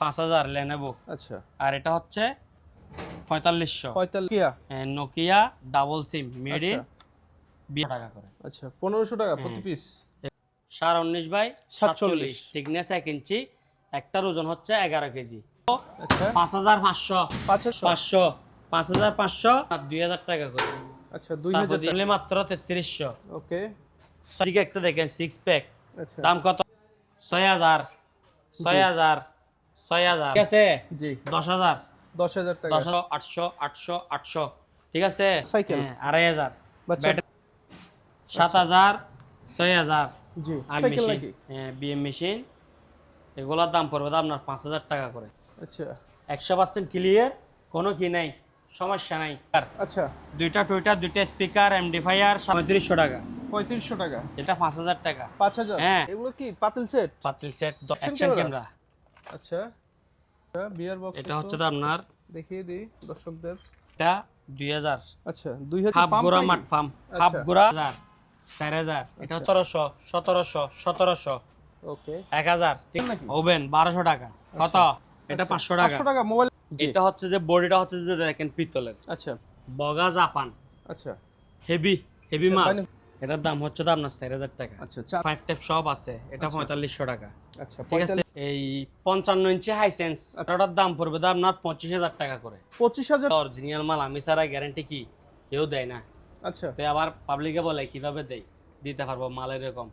5000 Lenovo. আচ্ছা, আর এটা হচ্ছে 4500 45 Nokia double SIM made in আচ্ছা 20 টাকা করে। আচ্ছা 1500 টাকা প্রতি পিস। 19 বাই 47 47 থিকনেস 1 ইঞ্চি, একটার ওজন হচ্ছে 11 কেজি। আচ্ছা 5500 500 500 5500 আর 2000 টাকা করে। আচ্ছা তারপর 2000 দিলে মাত্র 3300। ওকে সরি একটা দেখেন 6 প্যাক, আচ্ছা দাম কত? 6000 6000 6000 ঠিক আছে। জি 10000 10000 টাকা 10 800 800 800 ঠিক আছে। সাইকেল। হ্যাঁ 2500 বাচ্চা ব্যাটারি 7000 6000 জি আর সাইকেল মেশিন, নাকি? হ্যাঁ বিএম মেশিন, এগুলোর দাম পড়বে আপনার 5000 টাকা করে। আচ্ছা 100% ক্লিয়ার, কোনো কি নাই, সমস্যা নাই। আর আচ্ছা দুইটা টুইটার, দুইটা স্পিকার, এমডিফায়ার 3500 টাকা, 3500 টাকা এটা 5000 টাকা। 5000 হ্যাঁ। এগুলো কি পাতিল সেট? পাতিল সেট, অ্যাকশন camera? ক্যামেরা। আচ্ছা বিয়ার বক্স এটা হচ্ছে তো আপনার, দেখিয়ে দিই দর্শকদের। এটা 2000 আচ্ছা 2000 হাফ পাম্প গোড়া নাকি? মাঠ ফার্ম, আচ্ছা। হাফ গোড়া 4000, এটা 1700 1700 1700 ওকে 1000 ঠিক নাকি? ওভেন 1200 টাকা। কত? এটা 500 টাকা। 500 টাকা মোবাইল। জি এটা হচ্ছে যে বডিটা হচ্ছে যে দেখেন পিতলের, আচ্ছা বগা জাপান, আচ্ছা হেভি হেভি মাল। বাইরে- এটার দাম হচ্ছে তো আপনার 4000 টাকা। আচ্ছা 5 টাইপ সব আছে, এটা আচ্ছা। 4500 টাকা। আচ্ছা ঠিক আছে। এই 55 ইঞ্চি হাই সেন্স, এটার দাম পড়বে তো আপনার 25000 টাকা করে। 25000 অরিজিনাল মাল, আমি ছাড়া গ্যারান্টি কি কেউ দেয় না। আচ্ছা তো আবার পাবলিকে বলে কিভাবে দেই, দিতে পারবো মাল এরকম।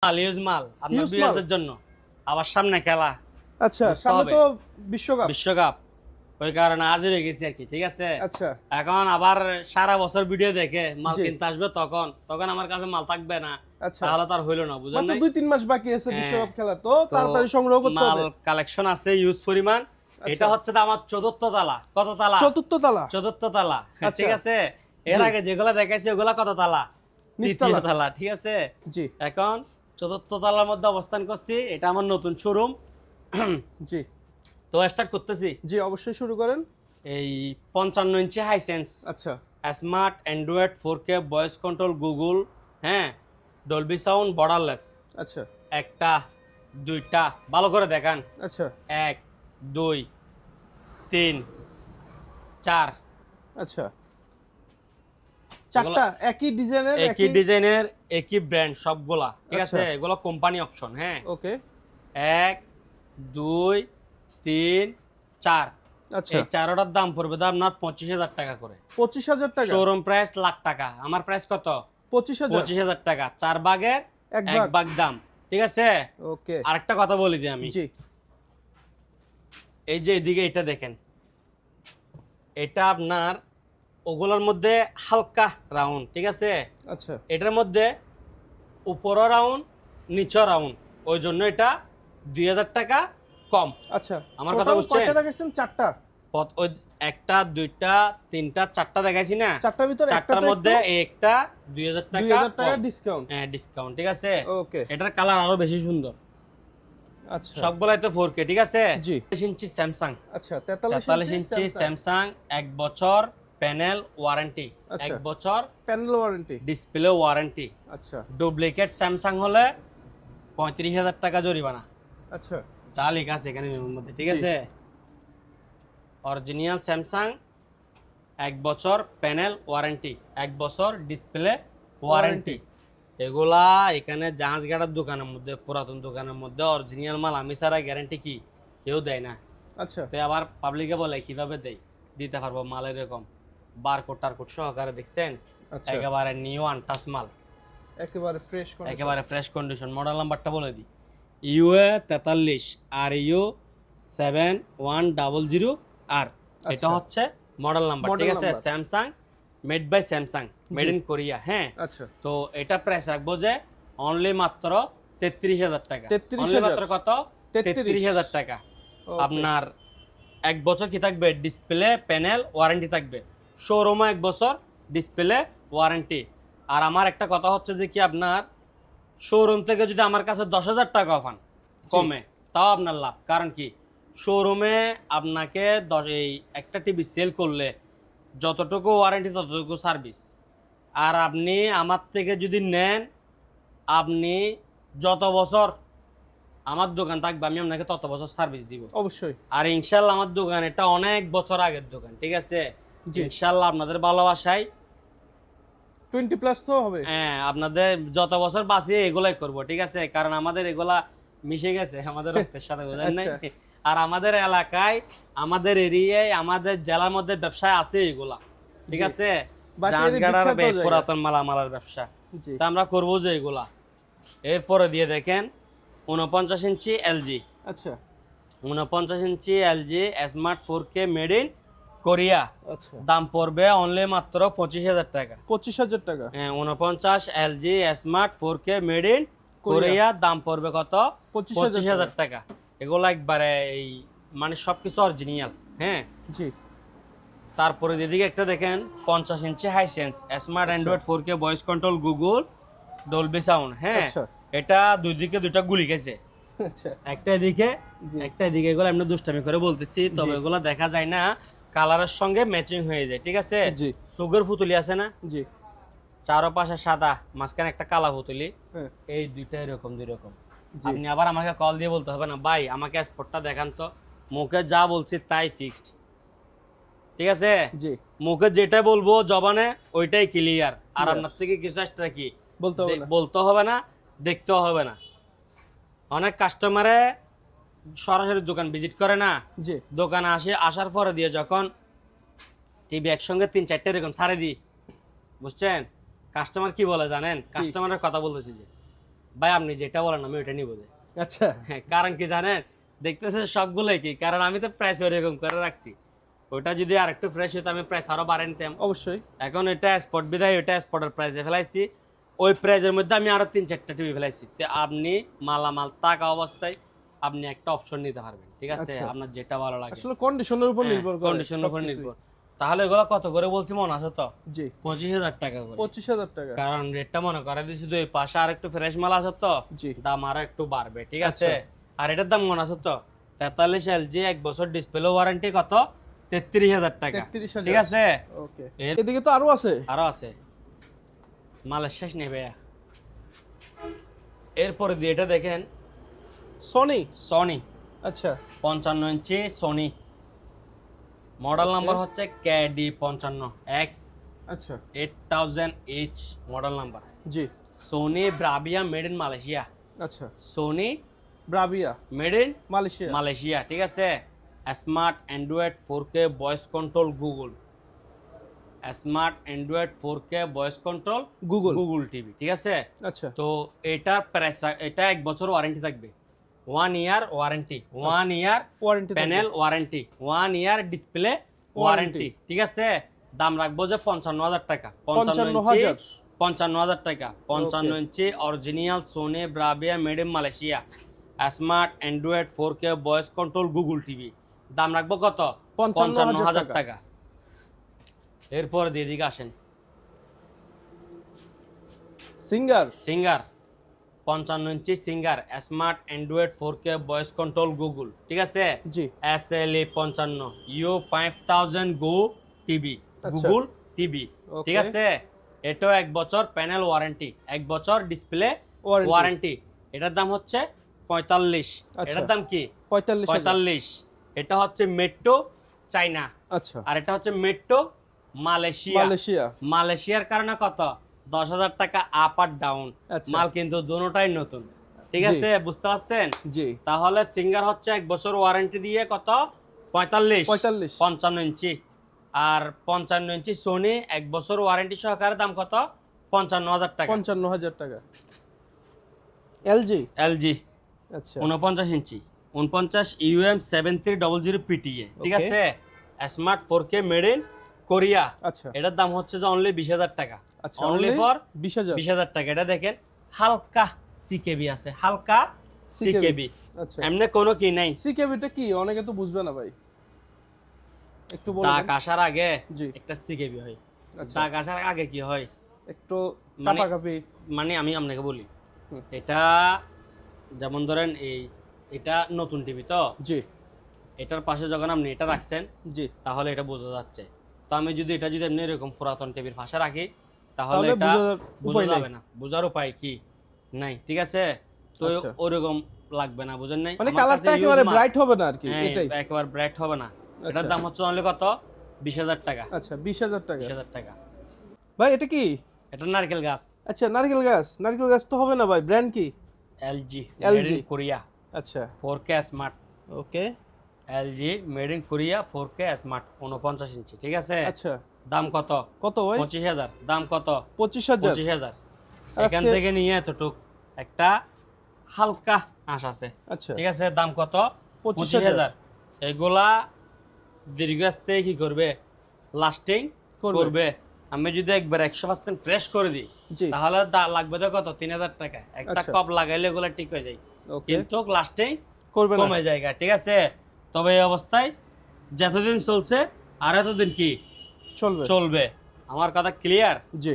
মাল ইউজ মাল আপনার Use মাল? বিয়ারদের জন্য, আবার সামনে খেলা, আচ্ছা বুঝতে সামনে হবে। তো বিশ্বকাপ। বিশ্বকাপ, ওই কারণে হাজির হয়ে গেছি আর কি। ঠিক আছে। আচ্ছা এখন আবার সারা বছর ভিডিও দেখে মাল জি। কিনতে আসবে, তখন তখন আমার কাছে মাল থাকবে না, আচ্ছা তাহলে তার হইলো না, বুঝলেন মাত্র নাই? 2-3 মাস বাকি আছে হ্যাঁ। বিশ্বকাপ খেলা, তো তো তাড়াতাড়ি সংগ্রহ করতে মাল হবে। কালেকশন আছে ইউজ পরিমাণ। এটা আচ্ছা। হচ্ছে তো আমার চতুর্থ তালা। কত তালা? চতুর্থ তালা। চতুর্থ তালা। আচ্ছা। ঠিক আছে। এর জি। আগে যেগুলা দেখাইছি ওগুলা কত তালা? তৃতীয় নিচতলা। তালা। ঠিক আছে। জি এখন চতুর্থ তালার মধ্যে অবস্থান করছি, এটা আমার নতুন শোরুম। জি তো স্টার্ট করতেছি। জি অবশ্যই শুরু করেন। এই 55 ইঞ্চি হাইসেন্স, আচ্ছা smart Android 4K voice control Google, হ্যাঁ ডলবি সাউন্ড বর্ডারলেস। আচ্ছা একটা দুইটা ভালো করে দেখান। আচ্ছা 1 2 3 4, আচ্ছা চারটা একই ডিজাইনের একই ডিজাইনের একই ব্র্যান্ড সবগুলা। ঠিক আচ্ছা। আছে। এগুলো কোম্পানি অপশন। হ্যাঁ ওকে 1 2 3 4, আচ্ছা এই চারটার দাম পড়বে তো আপনার 25000 টাকা করে। 25000 টাকা। শোরুম প্রাইস লাখ টাকা, আমার প্রাইস কত? 25000 25000 টাকা, 4 ভাগের এক 1 ভাগ। ভাগ দাম। ঠিক আছে। ওকে আরেকটা কথা বলি দিই আমি, জি এই যে এদিকে এটা দেখেন, এটা আপনার ওগুলোর মধ্যে হালকা রাউন্ড। ঠিক আছে। আচ্ছা এটার মধ্যে উপরও রাউন্ড নিচও রাউন্ড, ওই জন্য এটা 2000 টাকা কম। আচ্ছা আমার কথা টোটাল বুঝছেন? কয়টা দেখাইছেন? চারটা। ওই একটা দুইটা তিনটা চারটা দেখাইছি না, চারটার ভিতর চারটার একটাতে মধ্যে একটু একটা 2000 টাকা 2000 টাকা কম। ডিসকাউন্ট। হ্যাঁ ডিসকাউন্ট। ঠিক আছে। ওকে এটার কালার আরো বেশি সুন্দর, আচ্ছা সবগুলাই তো 4K। ঠিক আছে। জি 43 ইঞ্চি স্যামসাং, আচ্ছা 43 ইঞ্চি স্যামসাং, 1 বছর প্যানেল ওয়ারেন্টি, আচ্ছা। 1 বছর প্যানেল ওয়ারেন্টি। Display warranty. আচ্ছা ডুপ্লিকেট স্যামসাং হলে 35000 টাকা জরিমানা, আচ্ছা যা লেখা আছে এখানে মেমোর মধ্যে। ঠিক জি। আছে। অরিজিনাল স্যামসাং, 1 বছর প্যানেল ওয়ারেন্টি, 1 বছর ডিসপ্লে ওয়ারেন্টি। এগুলা এখানে জাহাজ গাড়ার দোকানের মধ্যে, পুরাতন দোকানের মধ্যে অরিজিনাল মাল, আমি ছাড়া গ্যারান্টি কি কেউ দেয় না। আচ্ছা তো আবার পাবলিকে বলে কিভাবে দেই, দিতে পারবো মাল এরকম বারকোড টারকোড সহকারে। দেখছেন আচ্ছা একেবারে নিউ আনটাচ মাল, একেবারে ফ্রেশ কোন। একেবারে ফ্রেশ কন্ডিশন। মডেল নাম্বারটা বলে দিই, ইউএ 43 আর ইউ 7100R। এটা আচ্ছা। হচ্ছে মডেল নাম্বার। Model ঠিক আছে। number। Samsung, made by Samsung, made in Korea. হ্যাঁ। আচ্ছা তো এটা প্রাইস রাখবো যে অনলি মাত্র 33000 টাকা। 33,000 অনলি মাত্র কত? 33,000 33000 টাকা। Okay. আপনার 1 বছর কি থাকবে? ডিসপ্লে প্যানেল ওয়ারেন্টি থাকবে। শোরুমে 1 বছর ডিসপ্লে ওয়ারেন্টি। আর আমার একটা কথা হচ্ছে যে কি, আপনার শোরুম থেকে যদি আমার কাছে 10000 টাকা পান কমে, তাও আপনার লাভ। কারণ কি, শোরুমে আপনাকে এই একটা টিভি সেল করলে যতটুকু ওয়ারেন্টি ততটুকু সার্ভিস। আর আপনি আমার থেকে যদি নেন, আপনি যত বছর আমার দোকান থাকবে আমি আপনাকে তত বছর সার্ভিস দিব অবশ্যই। আর ইনশাল্লাহ আমার দোকান এটা অনেক বছর আগের দোকান, ঠিক আছে? জি। ইনশাল্লাহ আপনাদের ভালোবাসায় 20 প্লাস তো হবে। হ্যাঁ, আপনাদের যত বছর বাঁচিয়ে এগুলাই করব, ঠিক আছে? কারণ আমাদের এগুলা মিশে গেছে আমাদের রক্তের সাথে, বুঝলেন নাই? আচ্ছা। আর আমাদের এলাকায়, আমাদের এরিয়ায়, আমাদের জেলার মধ্যে ব্যবসায় আছে এগুলা, ঠিক জি। আছে? বাটিয়ারি জাহাজগাড়ার বিখ্যাত জায়গা। পুরাতন মালামালের ব্যবসা, জি। তা আমরা করবো যে এগুলা। এরপরে দিয়ে দেখেন 49 ইঞ্চি এলজি, আচ্ছা 49 inch LG smart 4K made in Korea, আচ্ছা। দাম পড়বে অনলি মাত্র 25,000 টাকা। 25,000 টাকা। হ্যাঁ, 49 LG smart 4K made in Korea, দাম পড়বে কত? 25,000 টাকা। এগুলো একবারে এই মানে সবকিছু অরিজিনাল। হ্যাঁ, জি। তারপরে দিদিকে একটা দেখেন 50 inch Hisense smart Android 4K voice control Google Dolby sound. হ্যাঁ, আচ্ছা। এটা দুই দিকে দুইটা গুলি গেছে, আচ্ছা একটা এদিকে জি। একটা এদিকে। এগুলো আমরা দুষ্টামি করে বলতেছি, তবে জি। এগুলো দেখা যায় না, কালারের সঙ্গে ম্যাচিং হয়ে যায়, ঠিক আছে? জি। সুগার পুতুলি আছে না, জি। চারপাশে সাদা, মাঝখানে একটা কালা পুতুলি, হ্যাঁ। এই দুইটা এরকম দুই রকম। জি। আপনি আবার আমাকে কল দিয়ে বলতে হবে না, ভাই আমাকে স্পটটা দেখান তো, মুখে যা বলছি তাই ফিক্সড, ঠিক আছে? জি। মুখে যেটা বলবো জবানে ওইটাই ক্লিয়ার, আর Clear। আপনার থেকে কিছু এক্সট্রা কি বলতে হবে না। বলতে হবে না, দেখতেও হবে না। অনেক কাস্টমারে সরাসরি দোকান ভিজিট করে না, জি। দোকানে আসার পরে দিয়ে যখন টিভি একসঙ্গে 3-4টে এরকম ছাড়ে দিই, বুঝছেন? কাস্টমার কি বলে জানেন? কাস্টমারের কথা বলতেছি যে, ভাই আপনি যেটা বলেন আমি ওইটা নিবো যে। আচ্ছা হ্যাঁ, কারণ কি জানেন? দেখতেছে সবগুলোই কি, কারণ আমি তো প্রাইস ওইরকম করে রাখছি। ওটা যদি আর একটু ফ্রেশ হতো আমি প্রাইস আরো বাড়াই নিতাম। অবশ্যই। এখন এটা স্পট বিদায়, ওইটা স্পটের প্রাইসে ফেলাইছি, ওই প্রাইজের মধ্যে আমি আরো 3-4টা টিভি ফেলাইছি। তো আপনি মালামাল থাকা অবস্থায় আপনি একটা অপশন নিতে পারবেন, ঠিক আছে? আচ্ছা। আপনার যেটা ভালো লাগে, আসলে কন্ডিশনের উপর নির্ভর করে কন্ডিশনের উপর সবকিছুই। নির্ভর। তাহলে এগুলো কত করে বলছি মনে আছে তো? জি। 25,000 টাকা করে। 25,000 টাকা। কারণ রেটটা মনে করে দিছি, দুই পাশে আর একটু ফ্রেশ মাল আছে তো, জি। দাম আরো একটু বাড়বে, ঠিক আছে? আচ্ছা। আর এটার দাম মনে আছে তো 43 এলজি 1 বছর ডিসপ্লে ওয়ারেন্টি কত? 33,000 টাকা, 33,000 ঠিক আছে? ওকে। এর- এদিকে তো আরো আছে। আরো আছে, মালের শেষ নেই ভাইয়া। এরপরে দিয়ে এটা দেখেন সনি। সনি আচ্ছা 55 ইঞ্চি সনি, মডেল নাম্বার হচ্ছে KD 55X আচ্ছা 8000H মডেল নাম্বার। জি। Sony Bravia made in Malaysia, আচ্ছা Sony Bravia made in Malaysia. Malaysia, ঠিক আছে? Smart Android 4K voice control Google, smart Android 4K voice control Google. Google TV, ঠিক আছে? আচ্ছা তো এটার প্রাইস, এটা 1 বছর ওয়ারেন্টি থাকবে, 1 year warranty, 1 year warranty panel warranty, 1 ইয়ার ডিসপ্লে ওয়ারেন্টি, ঠিক আছে? দাম রাখবো যে 55,000 টাকা। 55,000 55,000 টাকা। 55 inch original Sony Bravia made in Malaysia smart Android 4K voice control Google TV, দাম রাখবো কত? 55,000 টাকা। এরপর দিয়ে দিকে আসেন Singer. Singer 55 inch Singer smart Android 4K voice control Google, ঠিক আছে? জি। SLE 55 U5000 গো টিভি, আচ্ছা। Google TV, Okay. ঠিক আছে? এটাও 1 বছর প্যানেল ওয়ারেন্টি, 1 বছর ডিসপ্লে Warranty। ওয়ারেন্টি। এটার দাম হচ্ছে 45। আচ্ছা। এটার দাম কি? 45,000 45। এটা হচ্ছে মেট্রো চাইনা, আচ্ছা আর এটা হচ্ছে মেট্রো মালয়েশিয়া। মালয়েশিয়া। মালয়েশিয়ার কারণে কত? 10,000 টাকা আপ আর ডাউন। আচ্ছা। মাল কিন্তু দুটোটাই নতুন, ঠিক জি। আছে? বুঝতে পারছেন? জি। তাহলে সিঙ্গার হচ্ছে 1 বছর ওয়ারেন্টি দিয়ে কত? 45। 45। 55 ইঞ্চি। আর 55 ইঞ্চি সোনি 1 বছর ওয়ারেন্টি সহকারে দাম কত? 55,000 টাকা। 55,000 টাকা। এলজি। এলজি আচ্ছা 49 ইঞ্চি 49 UM7300 PTA, ঠিক Okay. আছে? Smart 4K made in Korea. আচ্ছা এটার দাম হচ্ছে যে অনলি 20,000 টাকা। আচ্ছা অনলি ফর 20,000 20,000 টাকা। এটা দেখেন হালকা সিকেবি আছে, হালকা সিকেবি, আচ্ছা এমনি কোনো কি নাই। সিকেবিটা কি অনেকে তো বুঝবে না ভাই, একটু বলুন। দাগ আসার আগে জি। একটা সিকেবি হয়, আচ্ছা দাগ আসার আগে কি হয় একটু মানে- কাপাকাপি। মানে আমি আপনাকে বলি, হুম। এটা যেমন ধরেন এটা নতুন টিভি তো, জি এটার পাশে যখন আপনি এটা রাখছেন জি তাহলে এটা বোঝা যাচ্ছে। আমি যদি এটা যদি এমনি এরকম পুরাতন টিভির পাশে রাখি তাহলে তাহলে এটা বোঝা উপায় নাই। যাবে না, বোঝার উপায় কি নাই, ঠিক আছে? তো আচ্ছা। ওরকম লাগবে না, বুঝেন নাই? মানে আমার কালারটা কাছে একেবারে use মাল। ব্রাইট হবে না আর কি, হ্যাঁ, এটাই। একেবারে ব্রাইট হবে না। এটার আচ্ছা। দাম হচ্ছে অনলি কত? 20,000 টাকা। আচ্ছা 20,000 টাকা। 20,000 টাকা। ভাই এটা কি? এটা নারকেল গাছ। আচ্ছা নারকেল গাছ, নারকেল গাছ তো হবে না ভাই, ব্র্যান্ড কি? LG LG made in Korea আচ্ছা 4K smart. Okay. LG made in Korea 4K smart 49 ইঞ্চি, ঠিক আছে? আচ্ছা দাম কত? কত ভাই? 25,000। দাম কত? 25,000। 25,000। আর এখান আজকে- থেকে নিয়ে এতটুক একটা হালকা আঁশ আছে, আচ্ছা ঠিক আছে? দাম কত? 25,000। 25,000। এগুলা দীর্ঘস্থায়ী কি করবে? লাস্টিং করবে। আমি যদি একবার 100% ফ্রেশ করে দিই জি তাহলে লাগবে তো কত? 3,000 টাকা। একটা আচ্ছা। কপ লাগাইলে এগুলো ঠিক হয়ে যায়, ওকে কিন্তু লাস্টিং করবে না। কমে যায়, ঠিক আছে? তবে এই অবস্থায় যতদিন চলছে আর এতদিন কি চলবে। চলবে। আমার কথা ক্লিয়ার? জি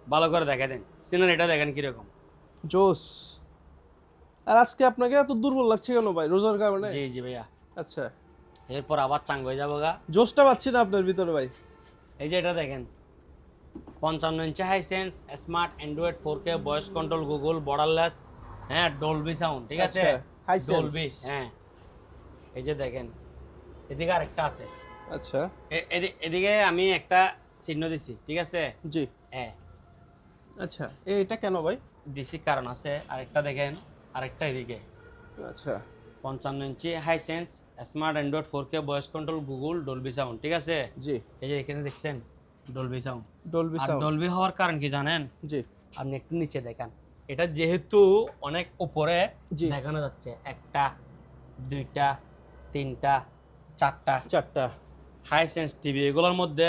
ভালো করে দেখে দেন, সিনারিটা দেখেন কিরকম। জোস। আর আজকে আপনাকে এত দুর্বল লাগছে কেন ভাই, রোজার কারণে? জি জি ভাইয়া, আচ্ছা এরপর আবার চাঙ্গ হয়ে যাবো গা। জোসটা পাচ্ছি না আপনার ভিতরে ভাই। এই যে এটা দেখেন, 55 inch Hisense smart Android 4K voice control, Google borderless, হ্যাঁ ডলবি সাউন্ড, ঠিক আছে? আচ্ছা, Hisense। ডলবি, হ্যাঁ। এই যে দেখেন, এদিকে আরেকটা আছে, আচ্ছা এদিকে আমি একটা চিহ্ন দিছি, ঠিক আছে? জি হ্যাঁ, আচ্ছা এটা কেন ভাই? দিছি কারণ আছে। আরেকটা দেখেন, আরেকটা এদিকে আচ্ছা 55 inch Hisense smart Android 4K voice control, Google Dolby sound, ঠিক আছে? জি এই যে এখানে দেখছেন ডলবি সাউন্ড। ডলবি আর সাউন্ড। ডলবি হওয়ার কারণ কি জানেন? জি আপনি একটু নিচে দেখেন, এটা যেহেতু অনেক উপরে জি দেখানো যাচ্ছে, একটা, দুইটা, তিনটা, চারটা চারটা। হাইসেন্স টিভি, এগুলোর মধ্যে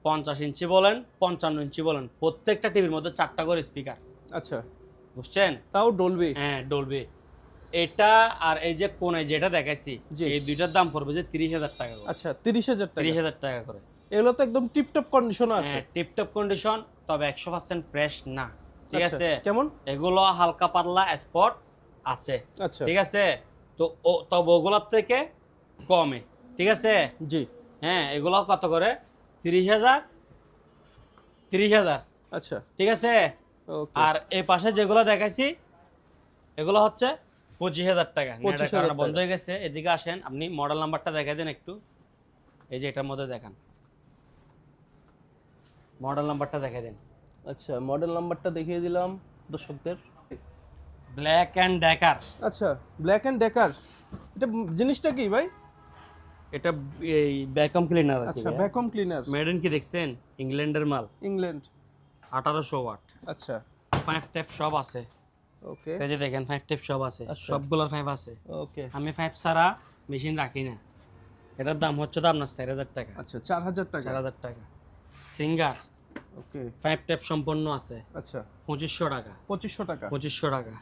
50 ইঞ্চি বলেন 55 ইঞ্চি বলেন, প্রত্যেকটা টিভির মধ্যে 4টা করে স্পিকার, আচ্ছা বুঝছেন? তাও ডলবি। হ্যাঁ ডলবি। এটা আর এই যে কোনায় যেটা দেখাইছি, জি। এই দুইটার দাম পড়বে যে 30,000 টাকা করে। আচ্ছা 30,000 টাকা। 30,000 টাকা করে। এগুলো তো একদম টিপটপ কন্ডিশন আছে। হ্যাঁ টিপটপ কন্ডিশন, তবে 100% ফ্রেশ না, ঠিক আচ্ছা, আছে? কেমন? এগুলো হালকা পাতলা স্পট আছে, আচ্ছা ঠিক আছে? তো তবে ওগুলোর থেকে কমে, ঠিক আছে? জি হ্যাঁ এগুলো কত করে? 30,000, 30,000, আচ্ছা ঠিক আছে? ওকে। আর এই পাশে যেগুলো দেখাইছি এগুলো হচ্ছে 25,000 টাকা। নেটের 25,000 কারণে টাকা। বন্ধ হয়ে গেছে। এদিকে আসেন, আপনি মডেল নাম্বারটা দেখাই দেন একটু। এই যে এটার মধ্যে দেখান, মডেল নাম্বারটা দেখাই দেন। আচ্ছা মডেল নাম্বারটা দেখিয়ে দিলাম দর্শকদের। Black and decker. আচ্ছা ব্ল্যাক এন্ড ডেকার, এটা জিনিসটা কি ভাই? এটা এই ভ্যাকুয়াম ক্লিনার আছে। আচ্ছা ভ্যাকুয়াম ক্লিনার। মেড ইন কি দেখছেন? ইংল্যান্ডের মাল। ইংল্যান্ড। 1800 ওয়াট। আচ্ছা 5 ট্যাপ সব আছে। ওকে এই যে দেখেন 5 ট্যাপ সব আছে, আচ্ছা। সবগুলোর 5 আছে। ওকে আমি 5 ছাড়া মেশিন রাখি না। এটার দাম হচ্ছে তো আপনার 4,000 টাকা। আচ্ছা 4,000 টাকা। 4,000 টাকা। সিঙ্গার ওকে 5 ট্যাপ সম্পন্ন আছে, আচ্ছা 2500 টাকা। 2500 টাকা। 2500 টাকা।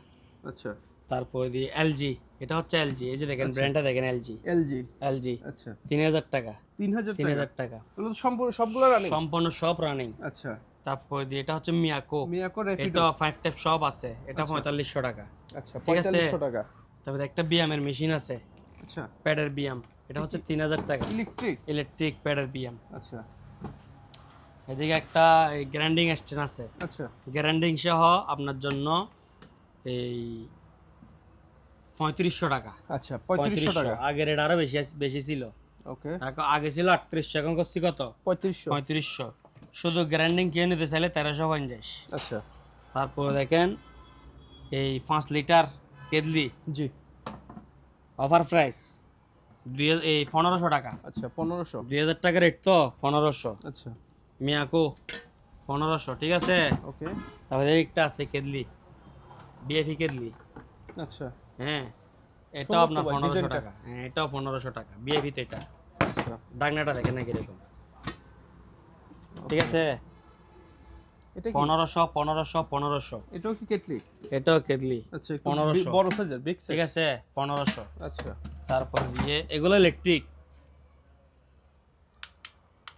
আচ্ছা তারপরে দিয়ে এলজি, এটা হচ্ছে এলজি, এই যে দেখেন আচ্ছা। ব্র্যান্ডটা দেখেন এলজি। এলজি। এলজি আচ্ছা 3,000 টাকা। 3,000 টাকা। 3,000 টাকা এগুলো তো সম্পূর্ণ সবগুলো রানিং। সম্পূর্ণ সব রানিং। আচ্ছা তারপরে দিয়ে এটা হচ্ছে মিয়াকো, মিয়াকো র্যাপিডো। এটা 5 ট্যাপ সব আছে, এটা আচ্ছা। 4500 টাকা। আচ্ছা ঠিক আছে। 4500 টাকা। তারপরে একটা বিয়ামের মেশিন আছে, আচ্ছা প্যাডের বিয়াম, এটা হচ্ছে 3,000 টাকা। ইলেকট্রিক। ইলেকট্রিক প্যাডের বিয়াম। আচ্ছা এদিকে একটা গ্রাইন্ডিং স্ট্যান্ড আছে, আচ্ছা গ্রাইন্ডিং সহ আপনার জন্য এই 3500 টাকা। আচ্ছা 3500 টাকা। আগের এটা আরো বেশি বেশি ছিল, ওকে আগে ছিল 3800, এখন করছি কত? 3500। 3500। শুধু গ্রাইন্ডিং কিনে নিতে চাইলে 1350। আচ্ছা তারপর দেখেন এই 5 লিটার কেদলি জি অফার প্রাইস 1500 টাকা। আচ্ছা 1500। 2000 টাকা রেট তো 1500। আচ্ছা মিয়াকো 1500, ঠিক আছে? ওকে তারপরে একটা আছে কেদলি, ডিএফি কেদলি, আচ্ছা হ্যাঁ এটাও সুন্দর তো আপনার ভাই, 1500 ডিজাইনটা। টাকা। হ্যাঁ এটাও 1500 টাকা, বিএফি তো এটা। আচ্ছা ডাকনাটা দেখেন না কিরকম, ঠিক আছে? এটা কি? 1500, 1500, 1500। এটাও কি কেটলি? এটাও কেদলি, আচ্ছা একটু 1500। বড় সাইজের, বিগ সাইজ। ঠিক আছে 1500। আচ্ছা তারপর দিয়ে এগুলো ইলেকট্রিক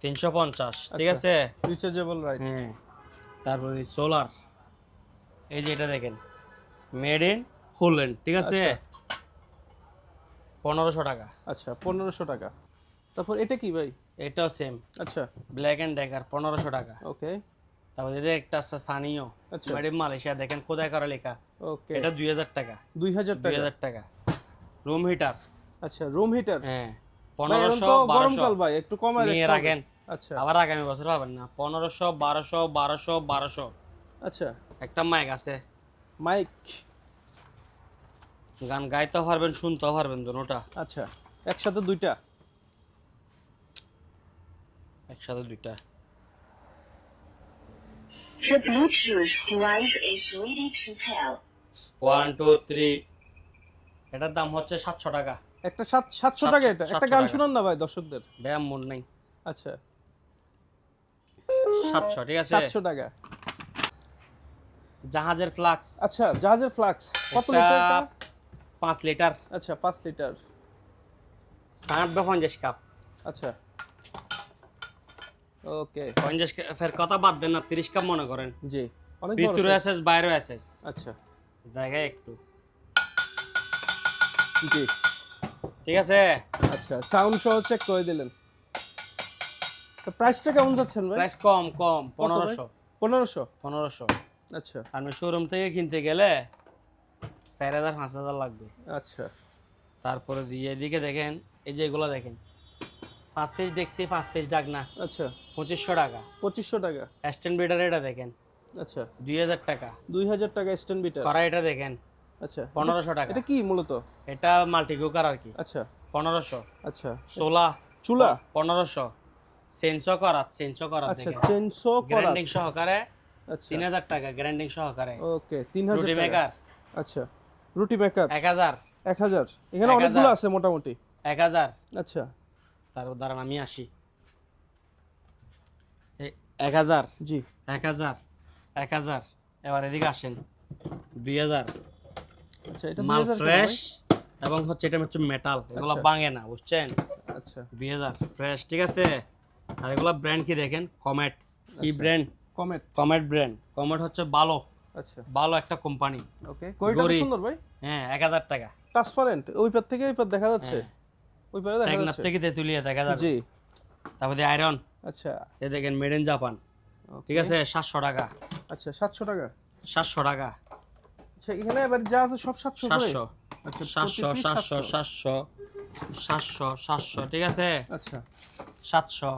350, ঠিক আচ্ছা। আছে? Rechargeable right. হ্যাঁ। তারপর সোলার, এই যে এটা দেখেন মেড ইন হোল্যান্ড, ঠিক আছে? আচ্ছা। 1500 টাকা। আচ্ছা 1500 টাকা। তারপর এটা কি ভাই? এটাও সেম আচ্ছা ব্ল্যাক এন্ড ডেকার 1500 টাকা। ওকে তারপর এদের একটা আছে সানিও, আচ্ছা মেড ইন মালয়েশিয়া, দেখেন খোদাই করা লেখা। ওকে এটা 2000 টাকা। 2000 টাকা 2000 টাকা। রুম হিটার, আচ্ছা রুম হিটার হ্যাঁ ভাই এখন 1500 তো 1200 গরমকাল ভাই একটু কমায় নিয়ে রাখতে হবে। রাখেন, আচ্ছা আবার আগামী বছর পাবেন না। 1500 1200 1200 1200। আচ্ছা একটা মাইক আছে, মাইক গান গাইতেও পারবেন শুনতেও পারবেন দুটোটা আচ্ছা একসাথে দুইটা একসাথে দুইটা। The Bluetooth device is ready to pair. 1 2 3, এটার দাম হচ্ছে 700 টাকা। একটা 700 টাকা এটা 700 একটা গান টাকা। শুনান না ভাই দর্শকদের ব্যায়াম মন নাই। আচ্ছা 700, ঠিক আছে। 700 টাকা জাহাজের ফ্লাক্স, আচ্ছা জাহাজের ফ্লাক্স কত এটা লিটার এটা 5 লিটার। আচ্ছা 5 লিটার 50 কাপ। আচ্ছা ওকে 50 ফের কথা বাদ দেন না, 30 কাপ মনে করেন। জি অনেক বড় ভিতরে size। এসএস বাইরে এসএস, আচ্ছা জায়গায় একটু, জি ঠিক আছে। আচ্ছা সাউন্ড সহ চেক করে দিলেন। তো প্রাইসটা কেমন যাচ্ছেন ভাই প্রাইস কম কম, কত ভাই? 1500 1500 1500। আচ্ছা আপনি শোরুম থেকে কিনতে গেলে 4000 5000 লাগবে। আচ্ছা তারপরে দিয়ে এদিকে দেখেন, এই যে এগুলো দেখেন, 5 পিস দেখছি, 5 পিস ডাক না, আচ্ছা 2500 টাকা। 2500 টাকা স্ট্যান্ড বিটার এটা দেখেন আচ্ছা 2000 টাকা। 2000 টাকা স্ট্যান্ড বিটার কড়াই এটা দেখেন আচ্ছা 1500 টাকা। এটা কি মূলত এটা মাল্টি কুকার আর কি, আচ্ছা 1500। আচ্ছা সোলা চুলা 1500। সেন্সো করা আচ্ছা দেখেন, চেনসো করা গ্রাইন্ডিং সহকারে আচ্ছা 3000 টাকা, গ্রাইন্ডিং সহকারে। ওকে 3000 রুটি টাকা মেকার আচ্ছা রুটি মেকার 1000 1000 এখানে 1000 অনেকগুলো আছে মোটামুটি 1000। আচ্ছা তারপর দাঁড়ান আমি আসি, 1000 জি 1000 1000। এবার এদিকে আসেন, 2000। আচ্ছা এটা মাল 2000 টাকা ফ্রেশ ভাই? এবং হচ্ছে এটা হচ্ছে মেটাল, এগুলো আচ্ছা। ভাঙে না, বুঝছেন। আচ্ছা 2000 ফ্রেশ, ঠিক আছে। আর এগুলো ব্র্যান্ড কি দেখেন, কমেট। কি আচ্ছা। Brand? Comet comet brand. Comet হচ্ছে ভালো আচ্ছা ভালো একটা কোম্পানি। ওকে কয়টা গড়ি। সুন্দর ভাই হ্যাঁ 1000 টাকা। ট্রান্সপারেন্ট ওই পার থেকে ওই পার দেখা যাচ্ছে হ্যাঁ। ওই পারে দেখা টেকনাফ যাচ্ছে থেকে তেতুলিয়া 1000। জি তারপরে আয়রন, আচ্ছা এ দেখেন মেড ইন জাপান, ঠিক আছে 700 টাকা। আচ্ছা 700 টাকা 700 টাকা। আচ্ছা এখানে এবার যা আছে সব 700 করে 700 আচ্ছা 700 প্রতি piece 700 700 700 700, ঠিক আছে আচ্ছা 700।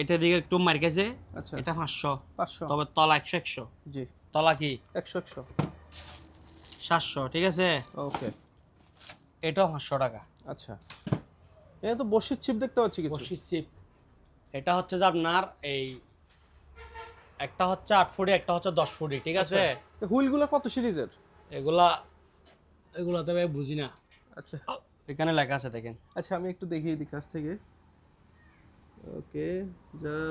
এটা দিকে একটু মার গেছে, আচ্ছা এটা 500। 500 তবে তলা 100 100। জি তলা কি 100 100 700, ঠিক আছে। ওকে এটাও 500 টাকা। আচ্ছা এটা তো বসির চিপ দেখতে পাচ্ছি কিছু বসির চিপ, এটা হচ্ছে যে আপনার এই একটা হচ্ছে 8 ফুটি, একটা হচ্ছে 10 ফুটি, ঠিক আছে। হুইলগুলো কত সিরিজের এগুলা এগুলাতে ভাই বুঝি না, আচ্ছা এখানে লেখা আছে দেখেন। আচ্ছা আমি একটু দেখিয়ে দিই কাছ থেকে ওকে যারা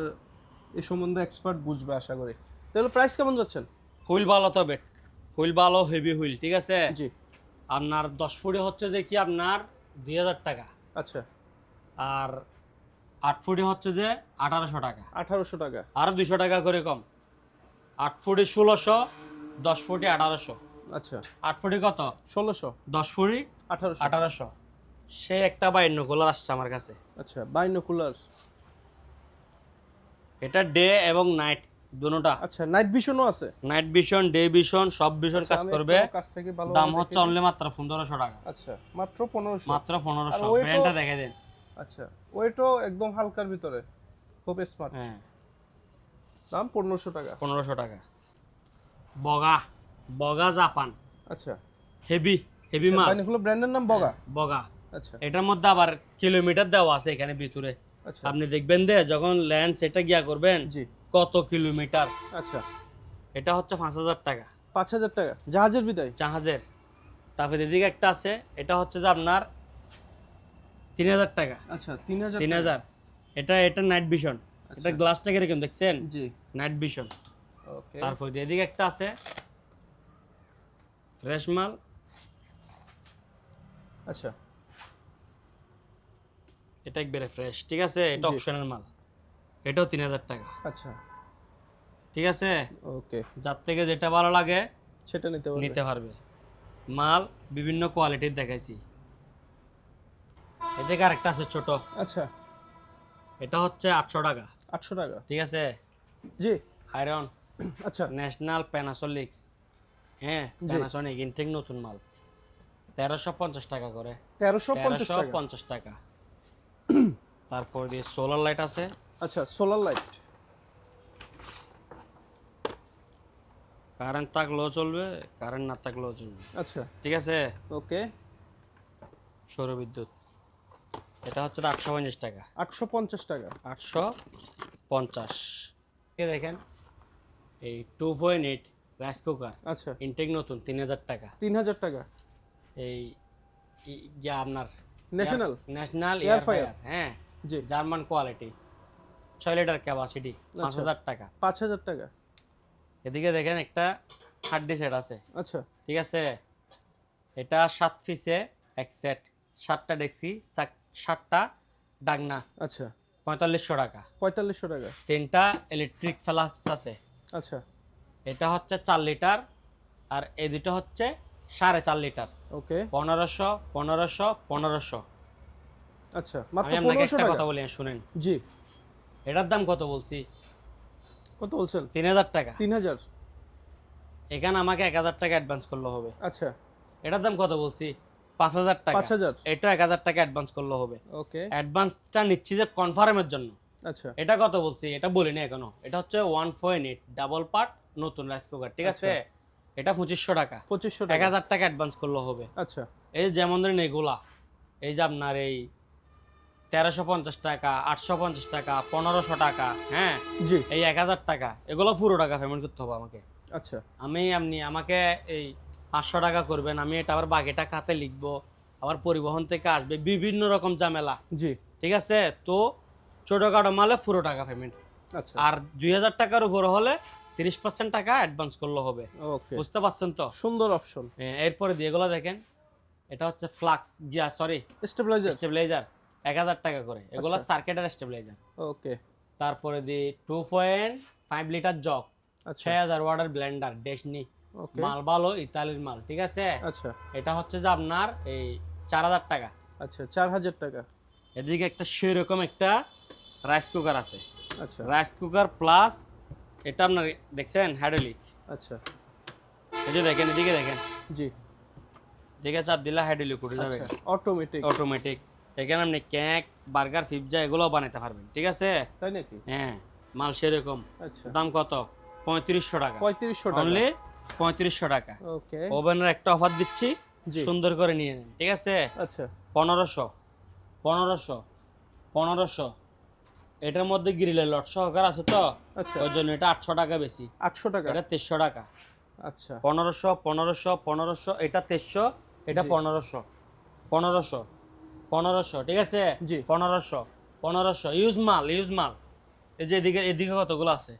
এই সম্বন্ধে এক্সপার্ট বুঝবে আশা করি তাহলে প্রাইস কেমন যাচ্ছেন হুইল ভালো, তবে হুইল ভালো, হেভি হুইল, ঠিক আছে। জি আপনার 10 ফুটি হচ্ছে যে কি আপনার 2000 টাকা, আচ্ছা আর 8 ফুটি হচ্ছে যে 1800 টাকা, 1800 টাকা আরো 200 টাকা করে কম। 8 ফুটি 1600, 10 ফুটি 1800। আচ্ছা 8 ফুটি কত? 1600 10 ফুটি 1800 1800। সে একটা বাইনোকুলার আসছে আমার কাছে, আচ্ছা বাইনোকুলার এটা ডে এবং নাইট দুটোটা। আচ্ছা নাইট ভিশনও আছে নাইট ভিশন, ডে ভিশন, সব ভিশন আচ্ছা, কাজ আমি করবে। একটু কাছ থেকে ভালো দাম হচ্ছে অনলি মাত্র 1500 টাকা, আচ্ছা মাত্র 1500 মাত্র 1500। আর ওইটা- ব্র্যান্ডটা দেখে দেন। আচ্ছা ওইটাও একদম হালকার ভিতরে খুব স্মার্ট হ্যাঁ দাম 1500 টাকা 1500 টাকা। বগা, বগা জাপান, আচ্ছা হেভি হেভি মাল। বাইনোকুলার ব্র্যান্ডের নাম বগা বগা। আচ্ছা এটার মধ্যে আবার কিলোমিটার দেওয়া আছে এখানে ভিতরে, আচ্ছা আপনি দেখবেন যে যখন ল্যান্ড সেটা গিয়া করবেন জি কত কিলোমিটার। আচ্ছা এটা হচ্ছে 5000 টাকা 5000 টাকা জাহাজের বিদায় জাহাজের। তারপরে এদিকে একটা আছে, এটা হচ্ছে যে আপনার 3000 টাকা। আচ্ছা 3000 3000। এটা এটা নাইট ভিশন, এটা আচ্ছা। গ্লাসটা কিরকম দেখছেন, জি নাইট ভিশন। ওকে তারপর এদিকে একটা আছে ফ্রেশ মাল, আচ্ছা এটা একবারে ফ্রেশ, ঠিক আছে। এটা জি। অপশনাল মাল, এটাও 3000 টাকা, আচ্ছা ঠিক আছে। ওকে যার থেকে যেটা ভালো লাগে সেটা নিতে পারবে নিতে পারবে। মাল বিভিন্ন কোয়ালিটির দেখাইছি। এদিকে আরেকটা আছে ছোট, আচ্ছা, এটা হচ্ছে 800 টাকা। 800 টাকা। ঠিক আছে, জি, আয়রন আচ্ছা, ন্যাশনাল প্যানাসোনিক্স, হ্যাঁ জি। প্যানাসোনিক ইনটেক নতুন মাল, 1350 টাকা করে। 1350 টাকা। 1350 টাকা। তারপর দিয়ে সোলার লাইট আছে, আচ্ছা, সোলার লাইট। কারেন্ট থাকলেও চলবে, কারেন্ট না থাকলেও চলবে। আচ্ছা, ঠিক আছে, ওকে। সৌরবিদ্যুৎ, এটা হচ্ছে 850 টাকা। 850 টাকা। 850। এই দেখেন এই 2.8 রাইস কুকার, আচ্ছা, ইনটেক নতুন, 3000 টাকা। 3000 টাকা। এই ইয়া আপনার national national air air fire. Fire, হ্যাঁ জি, জার্মান কোয়ালিটি, 6 লিটার ক্যাপাসিটি, আচ্ছা। 5000 টাকা। 5000 টাকা। এদিকে দেখেন একটা হাড্ডি সেট আছে, আচ্ছা, ঠিক আছে, এটা 7 পিসে এক সেট, 7টা ডেক্সি, 7টা ডাগনা, আচ্ছা, 4500 টাকা। 4500 টাকা। 3টা ইলেকট্রিক ফ্লাক্স আছে, আচ্ছা, এটা হচ্ছে 4 লিটার, আর এই দুটো হচ্ছে 4.5 লিটার। ওকে। 1500 1500 1500। আচ্ছা, আমি মাত্র আপনাকে 1500 একটা টাকা। কথা বলি, শুনেন, জি, এটার দাম কত বলছি? কত বলছেন? 3000 টাকা। 3000। এখানে আমাকে 1000 টাকা অ্যাডভান্স করলে হবে। আচ্ছা, এটার দাম কত বলছি? 5000 টাকা। 5000। এটা 1000 টাকা অ্যাডভান্স করলে হবে। ওকে। অ্যাডভান্সটা নিচ্ছি যে কনফার্মের জন্য। আচ্ছা, এটা কত বলছি? এটা বলিনি এখনো। এটা হচ্ছে 1.8 ডাবল পার্ট নতুন রাইস কুকার, ঠিক আছে? এটা 2500 টাকা। 2500 টাকা। 1000 টাকা অ্যাডভান্স করলে হবে। আচ্ছা, এই যেমন ধরেন এগুলা, এই যে আপনার এই 1350 টাকা, 850 টাকা, 1500 টাকা, হ্যাঁ, জি, এই 1000 টাকা, এগুলো পুরো টাকা পেমেন্ট করতে হবে আমাকে। আচ্ছা, আপনি আমাকে এই 500 টাকা করবেন, আমি এটা আবার বাকিটা খাতে লিখবো, আবার পরিবহন থেকে আসবে, বিভিন্ন রকম ঝামেলা, জি, ঠিক আছে? তো ছোটখাটো মালে পুরো টাকা পেমেন্ট, আচ্ছা, আর 2000 টাকার উপর হলে 30% টাকা অ্যাডভান্স করলে হবে। ওকে। বুঝতে পারছেন তো? সুন্দর অপশন। এরপরে দিয়ে এগুলো দেখেন, এটা হচ্ছে ফ্লাক্স গিয়া, সরি স্টেবিলাইজার। স্টেবিলাইজার, 1000 টাকা করে। এগুলো আচ্ছা। সার্কিটের স্টেবিলাইজার। ওকে, তারপরে দিয়ে 2.5 লিটার জগ, আচ্ছা, 6000 ওয়াটের ব্লেন্ডার ডেসনি, ওকে, মাল ভালো ইতালির মাল, ঠিক আছে? আচ্ছা, এটা হচ্ছে যে আপনার এই 4000 টাকা। আচ্ছা, 4000 টাকা। এদিকে একটা সেরকম একটা রাইস কুকার আছে, আচ্ছা, রাইস কুকার প্লাস, এটা আপনার দেখছেন হাইড্রোলিক, আচ্ছা, এই যে দেখেন, এদিকে দেখেন, জি, দেখে চাপ দিলে হাইড্রোলিক উঠে যাবে, আচ্ছা, অটোমেটিক। অটোমেটিক। এখানে আপনি কেক, বার্গার, পিৎজা এগুলোও বানাতে পারবেন, ঠিক আছে? তাই নাকি? হ্যাঁ, মাল সেরকম। আচ্ছা, দাম কত? 3500 টাকা। 3500 টাকা। অনলি 3500 টাকা। ওকে, ওভেনের একটা অফার দিচ্ছি, জি, সুন্দর করে নিয়ে নেন, ঠিক আছে? আচ্ছা, 1500 1500 1500। এটার মধ্যে গ্রিলের লট সহকার আছে তো, আচ্ছা, ওই জন্য এটা 800 টাকা বেশি। 800 টাকা। এটা 2300 টাকা। আচ্ছা, 1500 1500 1500, এটা 2300, এটা জি। 1500 1500 1500, ঠিক আছে? জি। 1500 1500 ইউজ মাল, ইউজ মাল। এই যে এদিকে, এদিকে কতগুলো আছে,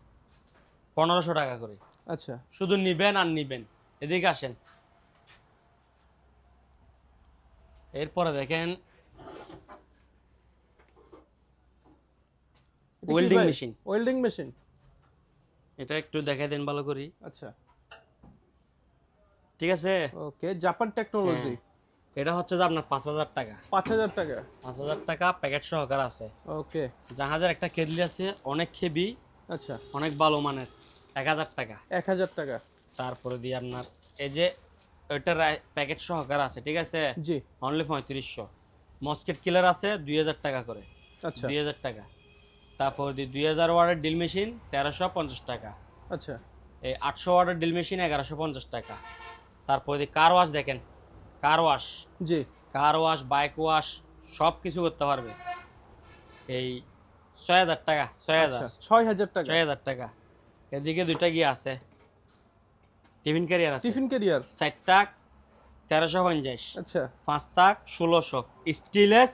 1500 টাকা করে। আচ্ছা, শুধু নিবেন আর নিবেন। এদিকে আসেন, এরপরে দেখেন ওয়েল্ডিং মেশিন। Welding machine. এটা একটু দেখাই দেন ভালো করি, আচ্ছা, ঠিক আছে? ওকে, জাপান টেকনোলজি। এটা হচ্ছে যে আপনার 5000 টাকা। 5000 টাকা। 5000 টাকা প্যাকেট সহকার আছে। ওকে, জাহাজের একটা কেটলি আছে, অনেক হেভি, আচ্ছা, অনেক ভালো মানের, 1000 টাকা। 1000 টাকা। তারপরে দিয়ে আপনার এই যে ওইটার প্যাকেট সহকার আছে, ঠিক আছে? জি, অনলি 3500। মস্কিট কিলার আছে 2000 টাকা করে, আচ্ছা, 2000 টাকা। তারপর দিয়ে 2000 ওয়াটের ড্রিল মেশিন 1350 টাকা। আচ্ছা, এই 800 ওয়াটের ড্রিল মেশিন 1150 টাকা। তারপরে দিয়ে কার ওয়াশ দেখেন, কার ওয়াশ, জি, কার ওয়াশ, বাইক ওয়াশ, সব কিছু করতে পারবে। এই 6000 টাকা, 6000 আচ্ছা, 6000 টাকা। 6000 টাকা। এদিকে দুইটা গিয়ে আছে, টিফিন ক্যারিয়ার আছে, টিফিন ক্যারিয়ার। 4 টাক 1350, আচ্ছা, 5 টাক 1600, স্টিলেস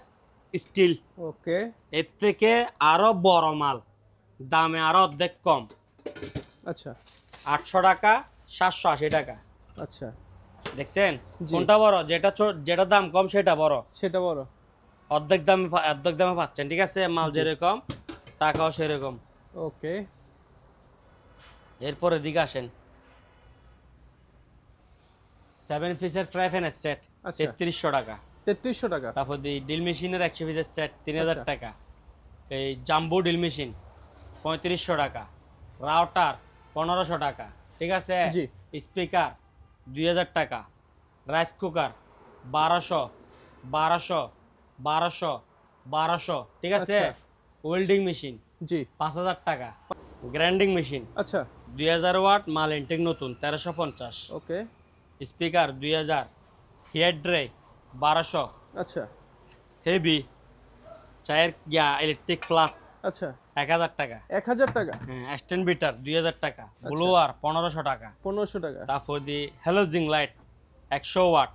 স্টিল। ওকে, এর থেকে আরো বড় মাল, দামে আরো অর্ধেক কম, আচ্ছা, 800 টাকা 780 টাকা। আচ্ছা, দেখছেন জি। কোনটা বড়? যেটা দাম কম সেটা বড়, সেটা বড়। অর্ধেক দামে পাচ্ছেন, ঠিক আছে? মাল যেরকম টাকাও সেরকম। ওকে, এরপরে দিকে আসেন, 7 পিসের ফ্রাই প্যানের সেট আচ্ছা। 3300 টাকা। 3300 টাকা। তারপর দি ড্রিল মেশিনের 100 পিসের সেট 3000 আচ্ছা। টাকা। এই জাম্বো ড্রিল মেশিন 3500 টাকা। রাউটার 1500 টাকা, ঠিক আছে? জি। স্পিকার 2000 টাকা। রাইস কুকার 1200 1200 1200 1200, ঠিক আছে? আচ্ছা। ওয়েল্ডিং মেশিন জি। 5000 টাকা। গ্রাইন্ডিং মেশিন আচ্ছা। 2000 ওয়াট, মাল ইনটেক নতুন 1350। ওকে। স্পিকার 2000। Hair dry 1200। আচ্ছা। হেভি চায়ের ইলেকট্রিক ফ্লাস আচ্ছা। 1000 টাকা। 1000 টাকা। হ্যাঁ, স্ট্যান্ড বিটার 2000 টাকা। ব্লোয়ার 1500 টাকা। 1500 টাকা। তারপর দি হ্যালোজিং লাইট 100 ওয়াট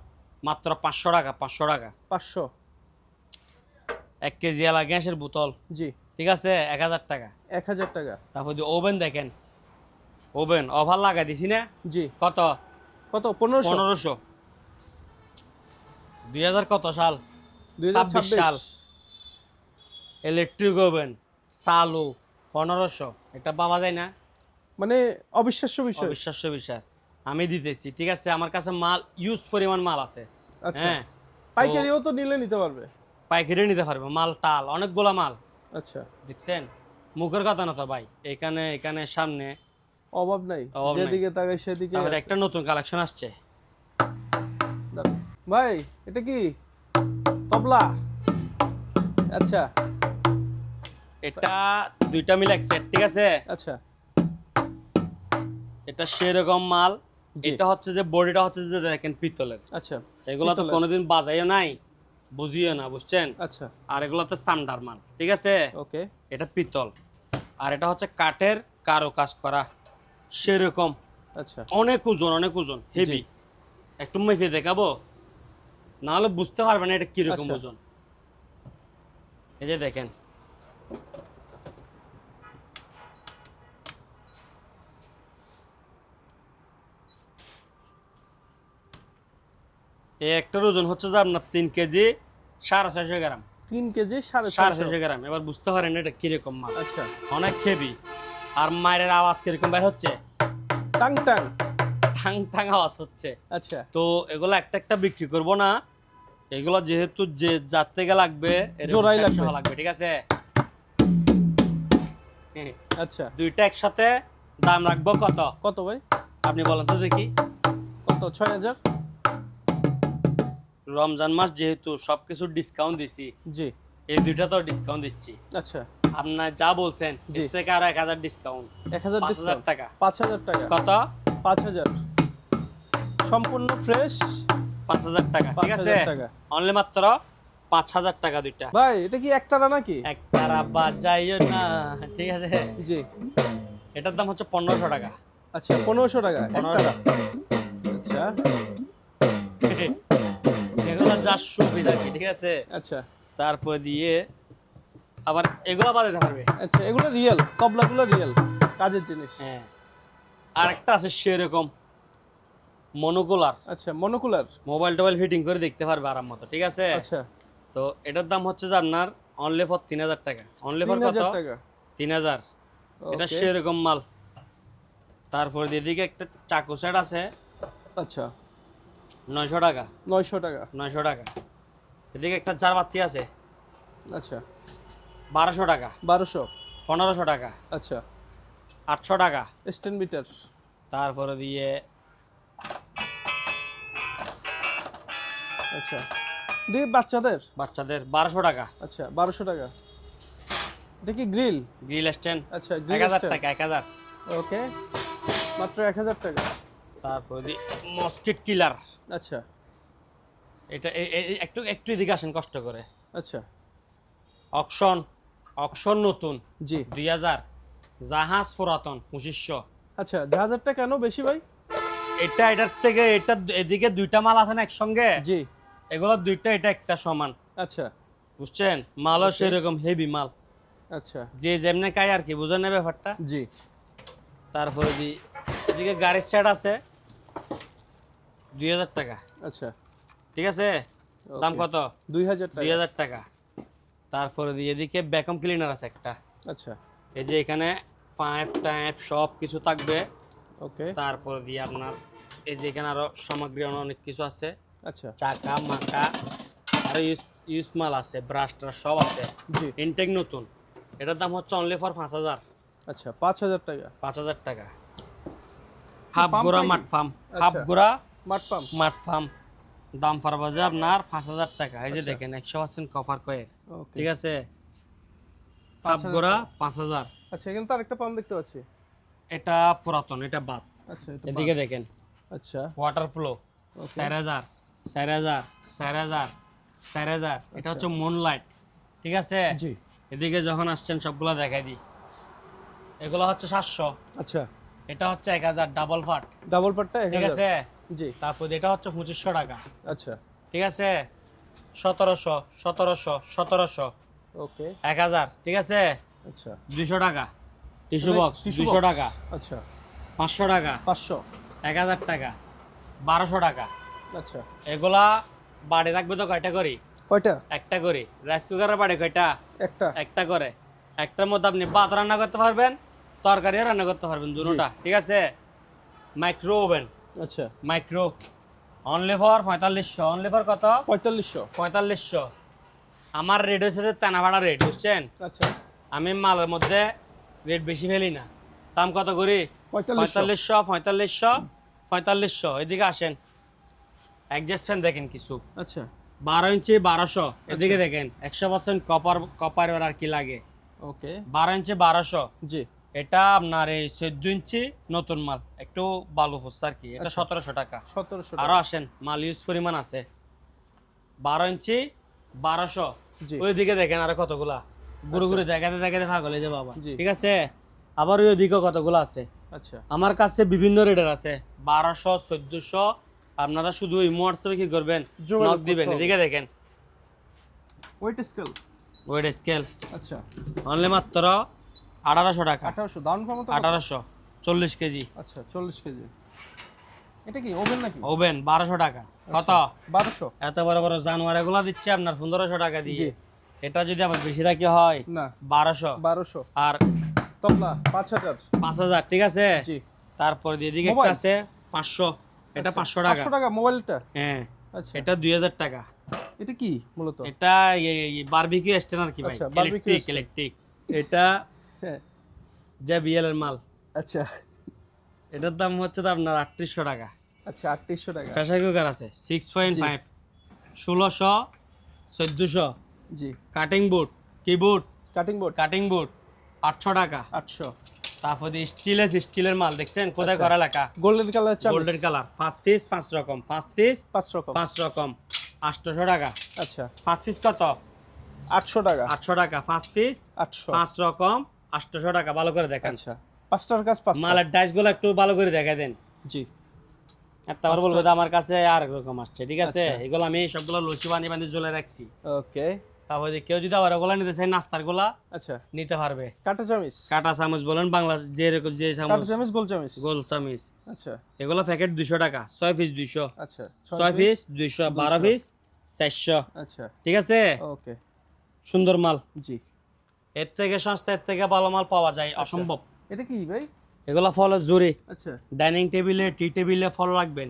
মাত্র 500 টাকা। 500 টাকা। 500। 1 কেজি আলা গ্যাসের বোতল, জি। ঠিক আছে, 1000 টাকা। 1000 টাকা। তারপর দি ওভেন দেখেন, ওভেন অফার লাগাই দিছি না? জি। কত? কত? 1500। 1500। 2000 কত সাল? 26 সাল। 2026। ইলেকট্রিক ওভেন চালু 1500। এটা পাওয়া যায় না? মানে অবিশ্বাস্য বিষয়। অবিশ্বাস্য বিষয়। আমি দিতেছি, ঠিক আছে? আমার কাছে মাল ইউজ পরিমাণ মাল আছে। আচ্ছা। হ্যাঁ, পাইকারিও তো নিলে নিতে পারবে। পাইকারি নিতে পারবে। মাল টাল অনেকগুলা মাল, আচ্ছা। দেখছেন? মুখের কথা না তো ভাই, এখানে এখানে সামনে অভাব নাই, অভাব নাই। যেদিকে তাকাই সেদিকে তারপরে আছে। একটা নতুন কালেকশন আসছে। দাঁড়ান। ভাই এটা কি তবলা? আচ্ছা। এটা দুইটা মিলে এক সেট, ঠিক আছে? আচ্ছা। এটা সেরকম মাল। জি। এটা হচ্ছে যে বডিটা হচ্ছে যে দেখেন পিতলের। আচ্ছা। এগুলো তো পিতলের। কোনোদিন বাজাইও নাই, বুঝিও না, বুঝছেন? আচ্ছা। আর এগুলো তো সান্ডার মাল, ঠিক আছে? ওকে। এটা পিতল। আর এটা হচ্ছে কাঠের কারো কাজ করা সেরকম। আচ্ছা। অনেক ওজন, অনেক ওজন, হেভি। একটু মেপে দেখাবো, নাহলে বুঝতে পারবে না এটা কিরকম আচ্ছা। ওজন। এই যে দেখেন, এই একটার ওজন হচ্ছে যে আপনার 3 কেজি 650 গ্রাম। 3 কেজি 650। 650 গ্রাম। এবার বুঝতে পারেন এটা কিরকম মাল। আচ্ছা। অনেক হেভি। আর মায়ের আওয়াজ কিরকম বের হচ্ছে? Tongue tongue. ঠাং ঠাং আওয়াজ হচ্ছে। আচ্ছা। তো এগুলো একটা একটা বিক্রি করব না, এগুলো যেহেতু যে যার থেকে লাগবে জোড়াই লাগবে। লাগবে, ঠিক আছে? আচ্ছা। দুইটা একসাথে দাম রাখবো কত? কত ভাই? আপনি বলেন তো দেখি। কত? 6000। রমজান মাস যেহেতু সবকিছু ডিসকাউন্ট দিছি, জি। এই দুইটা তো ডিসকাউন্ট দিচ্ছি। আচ্ছা। আপনার যা বলছেন জি। এর থেকে আরো 1000 ডিসকাউন্ট। 1000 5000 ডিসকাউন্ট। টাকা। 5000 টাকা। কত? 5000 সম্পূর্ণ ফ্রেশ। 5000 টাকা, ঠিক আছে? 5000 টাকা। অনলি মাত্র 5000 টাকা দুইটা। ভাই এটা কি একতারা নাকি? একতারা বাজাইও না, ঠিক আছে? জি। এটার দাম হচ্ছে 1500 টাকা। আচ্ছা 1500 টাকা 1500 একতারা। আচ্ছা। এগুলো যা সুবিধা কি, ঠিক আছে? আচ্ছা। তারপর দিয়ে আবার এগুলো বাজাতে পারবে। আচ্ছা এগুলো রিয়েল, তবলাগুলো রিয়েল কাজের জিনিস। হ্যাঁ, আরেকটা আছে সেরকম মনোকুলার। আচ্ছা মনোকুলার। মোবাইল টোবাইল ফিটিং করে দেখতে পারবে আরাম মতো, ঠিক আছে? আচ্ছা। তো এটার দাম হচ্ছে যে আপনার অনলি ফর 3000 টাকা। অনলি ফর কত? 3000 টাকা। 3000। এটা ওকে। সেরকম মাল। তারপর এদিকে একটা চাকু সেট আছে আচ্ছা 900 টাকা। 900 টাকা। 900 টাকা। এদিকে একটা জারবাতি আছে আচ্ছা 1200 টাকা। 1200। 1500 টাকা। আচ্ছা 800 টাকা। Stand metre. তারপরে দিয়ে আচ্ছা বাচ্চাদের। বাচ্চাদের 1200 টাকা। আচ্ছা 1200 টাকা। এটা কি গ্রিল? গ্রিল স্ট্যান্ড আচ্ছা গ্রিল 1000 স্ট্যান্ড। টাকা। 1000। ওকে মাত্র 1000 টাকা। তারপরে দিয়ে মসকিট কিলার। আচ্ছা এটা একটু একটু এদিকে আসেন কষ্ট করে। আচ্ছা অকশন, অকশন নতুন জি। 2000। জাহাজ পুরাতন 2500। আচ্ছা জাহাজেরটা কেন বেশি ভাই? এটা এটার থেকে এটা এদিকে দুইটা মাল আছে না একসঙ্গে, জি। এগুলো দুইটা এটা একটা সমান, আচ্ছা বুঝছেন? মালও Okay. সেরকম হেভি মাল, আচ্ছা যে যেমনে খায় আর কি, বুঝেন না ব্যাপারটা? জি। তারপরে এদিকে গাড়ির সেট আছে 2000 টাকা, আচ্ছা ঠিক আছে? দাম Okay. কত? 2000 টাকা। 2000 টাকা। তারপরে এদিকে ভ্যাকুয়াম ক্লিনার আছে একটা, আচ্ছা এই যে এখানে পাইপ টাইপ সব কিছু থাকবে। ওকে। তারপরে দিয়ে আপনার এই যে এখানে আরো সামগ্রী অনেক কিছু আছে, আচ্ছা চাকা মাকা আরো ইউজ মাল আছে, ব্রাশ ট্রাশ সব আছে, জি ইনটেক নতুন। এটার দাম হচ্ছে অনলি ফর 5000। আচ্ছা 5000 টাকা 5000 টাকা। হাফ পাম্প গোড়া নাকি? মাঠ ফার্ম, আচ্ছা। হাফ গোড়া মাঠ পাম্প মাঠ ফার্ম, দাম পড়বে যে আপনার 5000 টাকা। এই যে আচ্ছা। দেখেন 100% কভার কয়ের, ওকে ঠিক আছে। হাফ 5000 গোড়া টাকা। 5000। আচ্ছা এখানে তো আরেকটা পাম্প দেখতে পাচ্ছি। এটা পুরাতন, এটা বাদ। আচ্ছা এটা এদিকে দেখেন আচ্ছা ওয়াটার ফ্লো ওকে 4000 4000 4000 4000। এটা হচ্ছে মুনলাইট, ঠিক আছে। জি এদিকে যখন আসছেন সবগুলা দেখাই দিই। এগুলো হচ্ছে 700, আচ্ছা এটা হচ্ছে 1000 ডাবল ফাট, ডাবল পাটটা ঠিক 1000 আছে। জি তারপর এটা হচ্ছে 2500 টাকা, আচ্ছা ঠিক আছে। 1700 1700 1700 ওকে 1000, ঠিক আছে। আচ্ছা 200 টাকা টিস্যু তবে বক্স, tissue 200 box? টাকা, আচ্ছা 500 টাকা, 500 1000 টাকা, 1200 টাকা। আচ্ছা এগুলা বাড়ি রাখবে তো কয়টা করি? কয়টা একটা করে। রাইস কুকারের বাড়ি কয়টা? একটা একটা করে। একটার মধ্যে আপনি ভাত রান্না করতে পারবেন, তরকারিও রান্না করতে পারবেন, দুটোটা, ঠিক আছে। মাইক্রো ওভেন, আচ্ছা micro only for 4500। Only for কত? 4500 4500। আমার রেট হচ্ছে টানা ভাড়া রেট, বুঝছেন। আচ্ছা আমি মালের মধ্যে রেট বেশি ফেলি না। দাম কত করি? 4500 4500 4500। এদিকে আসেন, অ্যাডজাস্ট ফ্যান দেখেন কিছু, আচ্ছা 12 ইঞ্চি 1200। এদিকে দেখেন 100% কপার আর কি লাগে। ওকে 12 ইঞ্চি 1200। জি এটা আপনার এই 14 ইঞ্চি নতুন মাল, একটু বালু ফুস আর কি। এটা আচ্ছা। 1700 টাকা। 1700 আরো আসেন, মাল ইউজ পরিমাণ আছে। 12 ইঞ্চি 1200। জি ওইদিকে দেখেন আরো কতগুলা, ঘুরে ঘুরে দেখাতে দেখাতে পাগল হয়ে যাবে বাবা, জি। ঠিক আছে। আবার ওইদিকে কতগুলো আছে আচ্ছা আমার কাছে, বিভিন্ন রেটের আছে। 1200 1400। আপনারা শুধু এই হোয়াটসঅ্যাপে কি করবেন, যোগাযোগ নক দিবেন। করতে হবে। এদিকে দেখেন ওয়েট স্কেল ওয়েট স্কেল আচ্ছা অনলি মাত্র 1800 টাকা। 1800 দাউন ক্ষমতা কত? 1800 40 কেজি। আচ্ছা 40 কেজি এটা কি ওভেন নাকি ওভেন 1200 টাকা। কত? 1200 এত বড় বড় জানুয়ারি গুলা দিচ্ছে আপনার 1500 টাকা দিয়ে। জি এটা যদি আবার বেশি রাখি হয় না 1200 1200 আর তবলা 5000 5000, ঠিক আছে। জি তারপর এদিকে একটা মোবাইল? আছে 500, এটা 500 টাকা। 500 টাকা মোবাইলটা হ্যাঁ, আচ্ছা এটা 2000 টাকা। এটা কি মূলত এটা বারবিকিউ স্ট্যান্ড আর কি ভাই, আচ্ছা, barbecue ইলেকট্রিক stand। ইলেকট্রিক। এটা হ্যাঁ JBL এর মাল। আচ্ছা এটার দাম হচ্ছে তো আপনার 3800 টাকা। আচ্ছা 3800 টাকা প্রেসার কুকার আছে 6.5, 1600 1400। G cutting board, keyboard, cutting board cutting board 800 টাকা। 800 তারপর স্টিলের মাল দেখছেন কোথায় আচ্ছা। করা লেখা, গোল্ডেন কালার চামচ গোল্ডেন কালার। 5 পিস 5 রকম, 5 পিস 5 রকম 5 রকম 800 টাকা। আচ্ছা 5 পিস কত? 800 টাকা 800 টাকা। 5 পিস 800 5 রকম 800 টাকা। ভালো করে দেখেন, আচ্ছা পাঁচটার কাজ পাঁচটা মালের ডাইস গুলো একটু ভালো করে দেখাই দেন। জি একবার বলবো তো আমার কাছে আর রকম আসছে, ঠিক আছে। আচ্ছা। এগুলো আমি সবগুলো লুচি বানিয়ে বানিয়ে ঝুলে রাখছি। ওকে তারপর কেউ যদি আবার ওগুলা নিতে চায়, নাস্তার গুলা আচ্ছা নিতে পারবে। কাটা চামচ কাটা চামচ বলেন, বাংলা যেরকম যে কাটা চামচ, চামচ গোল চামচ গোল চামচ। আচ্ছা এগুলো প্যাকেট 200 টাকা। 6 পিস 200, আচ্ছা 6 পিস 200, 12 পিস 400, আচ্ছা ঠিক আছে। ওকে সুন্দর মাল। জি এর থেকে সস্তা, এর থেকে ভালো মাল পাওয়া যায় অসম্ভব। এটা কি ভাই এগুলো ফলের জুড়ি, আচ্ছা ডাইনিং টেবিলে, টি টেবিলে ফল রাখবেন।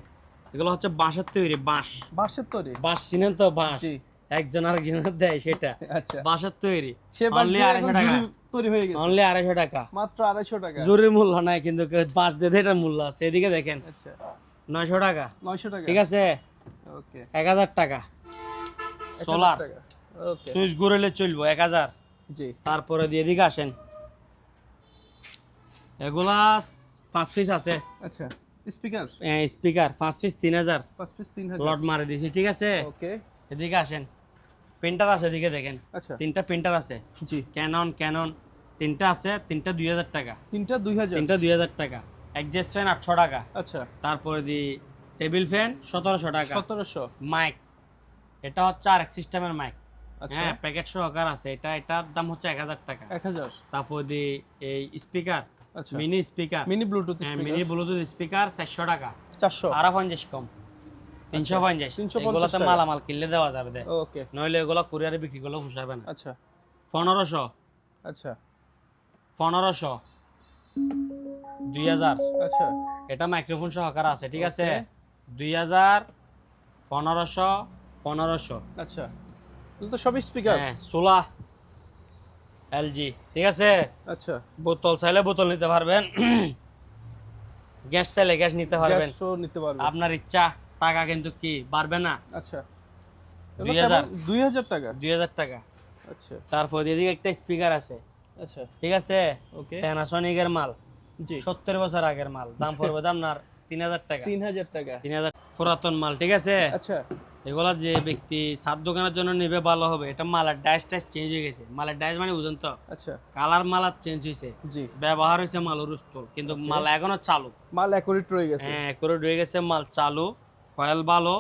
এগুলো হচ্ছে বাঁশের তৈরি, বাঁশ। বাঁশের তৈরি বাঁশ চিনেন তো, বাঁশ জি একজন আরেকজনের দেয় সেটা, আচ্ছা বাঁশের তৈরি। সে বাঁশ অনলি দিয়ে 250 এখন টাকা, জুড়ি তৈরি হয়ে গেছে অনলি 250 টাকা। মাত্র 250 টাকা জুরির মূল্য নাই, কিন্তু বাঁশ দিয়ে এটার মূল্য আছে। এদিকে দেখেন আচ্ছা 900 টাকা, 900 টাকা ঠিক আছে। ওকে 1000 টাকা 1000 সোলার টাকা ওকে সুইচ ঘুরেলে চলবো 1000। জি তারপরে দিয়ে এদিকে আসেন, এগুলা 5 পিস আছে। আচ্ছা স্পিকার স্পিকার 5 পিস 3000 5 পিস 3000 লট মারে দিয়েছি, ঠিক আছে। ওকে এদিকে আসেন, প্রিন্টার আছে, এদিকে দেখেন আচ্ছা 3টা প্রিন্টার আছে। জি ক্যানন 3টা আছে, 3টা 2000 টাকা। তিনটা 2000 3টা 2000 টাকা। অ্যাডজাস্ট ফ্যান 800 টাকা। আচ্ছা তারপরে দি টেবিল ফ্যান 1700 টাকা। 1700 মাইক, এটা হচ্ছে আর এক সিস্টেমের মাইক, আচ্ছা হ্যাঁ, প্যাকেট সহকার আছে। এটার দাম হচ্ছে 1000 টাকা। 1000 তারপর দি এই স্পিকার, আচ্ছা মিনি স্পিকার, মিনি ব্লুটুথ হ্যাঁ, স্পিকার মিনি ব্লুটুথ স্পিকার 400 টাকা। 400 আরো 50 কম, 350। 350 এগুলোতে টাকা। মালামাল কিনলে দেওয়া যাবে দে, ওকে নইলে এগুলো কুরিয়ারে বিক্রি করলে পোষাবে না। আচ্ছা 1500, আচ্ছা 1500, 2000। আচ্ছা এটা মাইক্রোফোন সহকার আছে, ঠিক আছে। Okay. 2000, 1500, 1500। আচ্ছা এগুলো তো সব স্পিকার। হ্যাঁ সোলা এলজি, ঠিক আছে। আচ্ছা, বোতল চাইলে বোতল নিতে পারবেন, গ্যাস চাইলে গ্যাস নিতে পারবেন, গ্যাসও নিতে পারবে। আপনার ইচ্ছা। টাকা কিন্তু কি বাড়বে না। আচ্ছা, 2000 2000 টাকা। 2000 টাকা। আচ্ছা তারপর এদিকে একটা স্পিকার আছে, আচ্ছা, ঠিক আছে। ওকে, প্যানাসনিকের মাল, জি 70 বছর আগের মাল, দাম পড়বে আপনার 3000 টাকা। 3000 টাকা। 3000 পুরাতন মাল, ঠিক আছে। আচ্ছা এগুলা যে ব্যক্তি সাত দোকানের জন্য নেবে ভালো হবে। এটা মালের ডাইস টাইস চেঞ্জ হয়ে গেছে। মালের ডাইস মানে বুঝুন তো, আচ্ছা, কালার মালার চেঞ্জ হয়েছে, জি ব্যবহার হয়েছে মাল উরুস্তল, কিন্তু মাল এখনো চালু। মাল অ্যাকুরেট রয়ে গেছে। হ্যাঁ করে রয়ে গেছে, মাল চালু, কয়েল ভালো।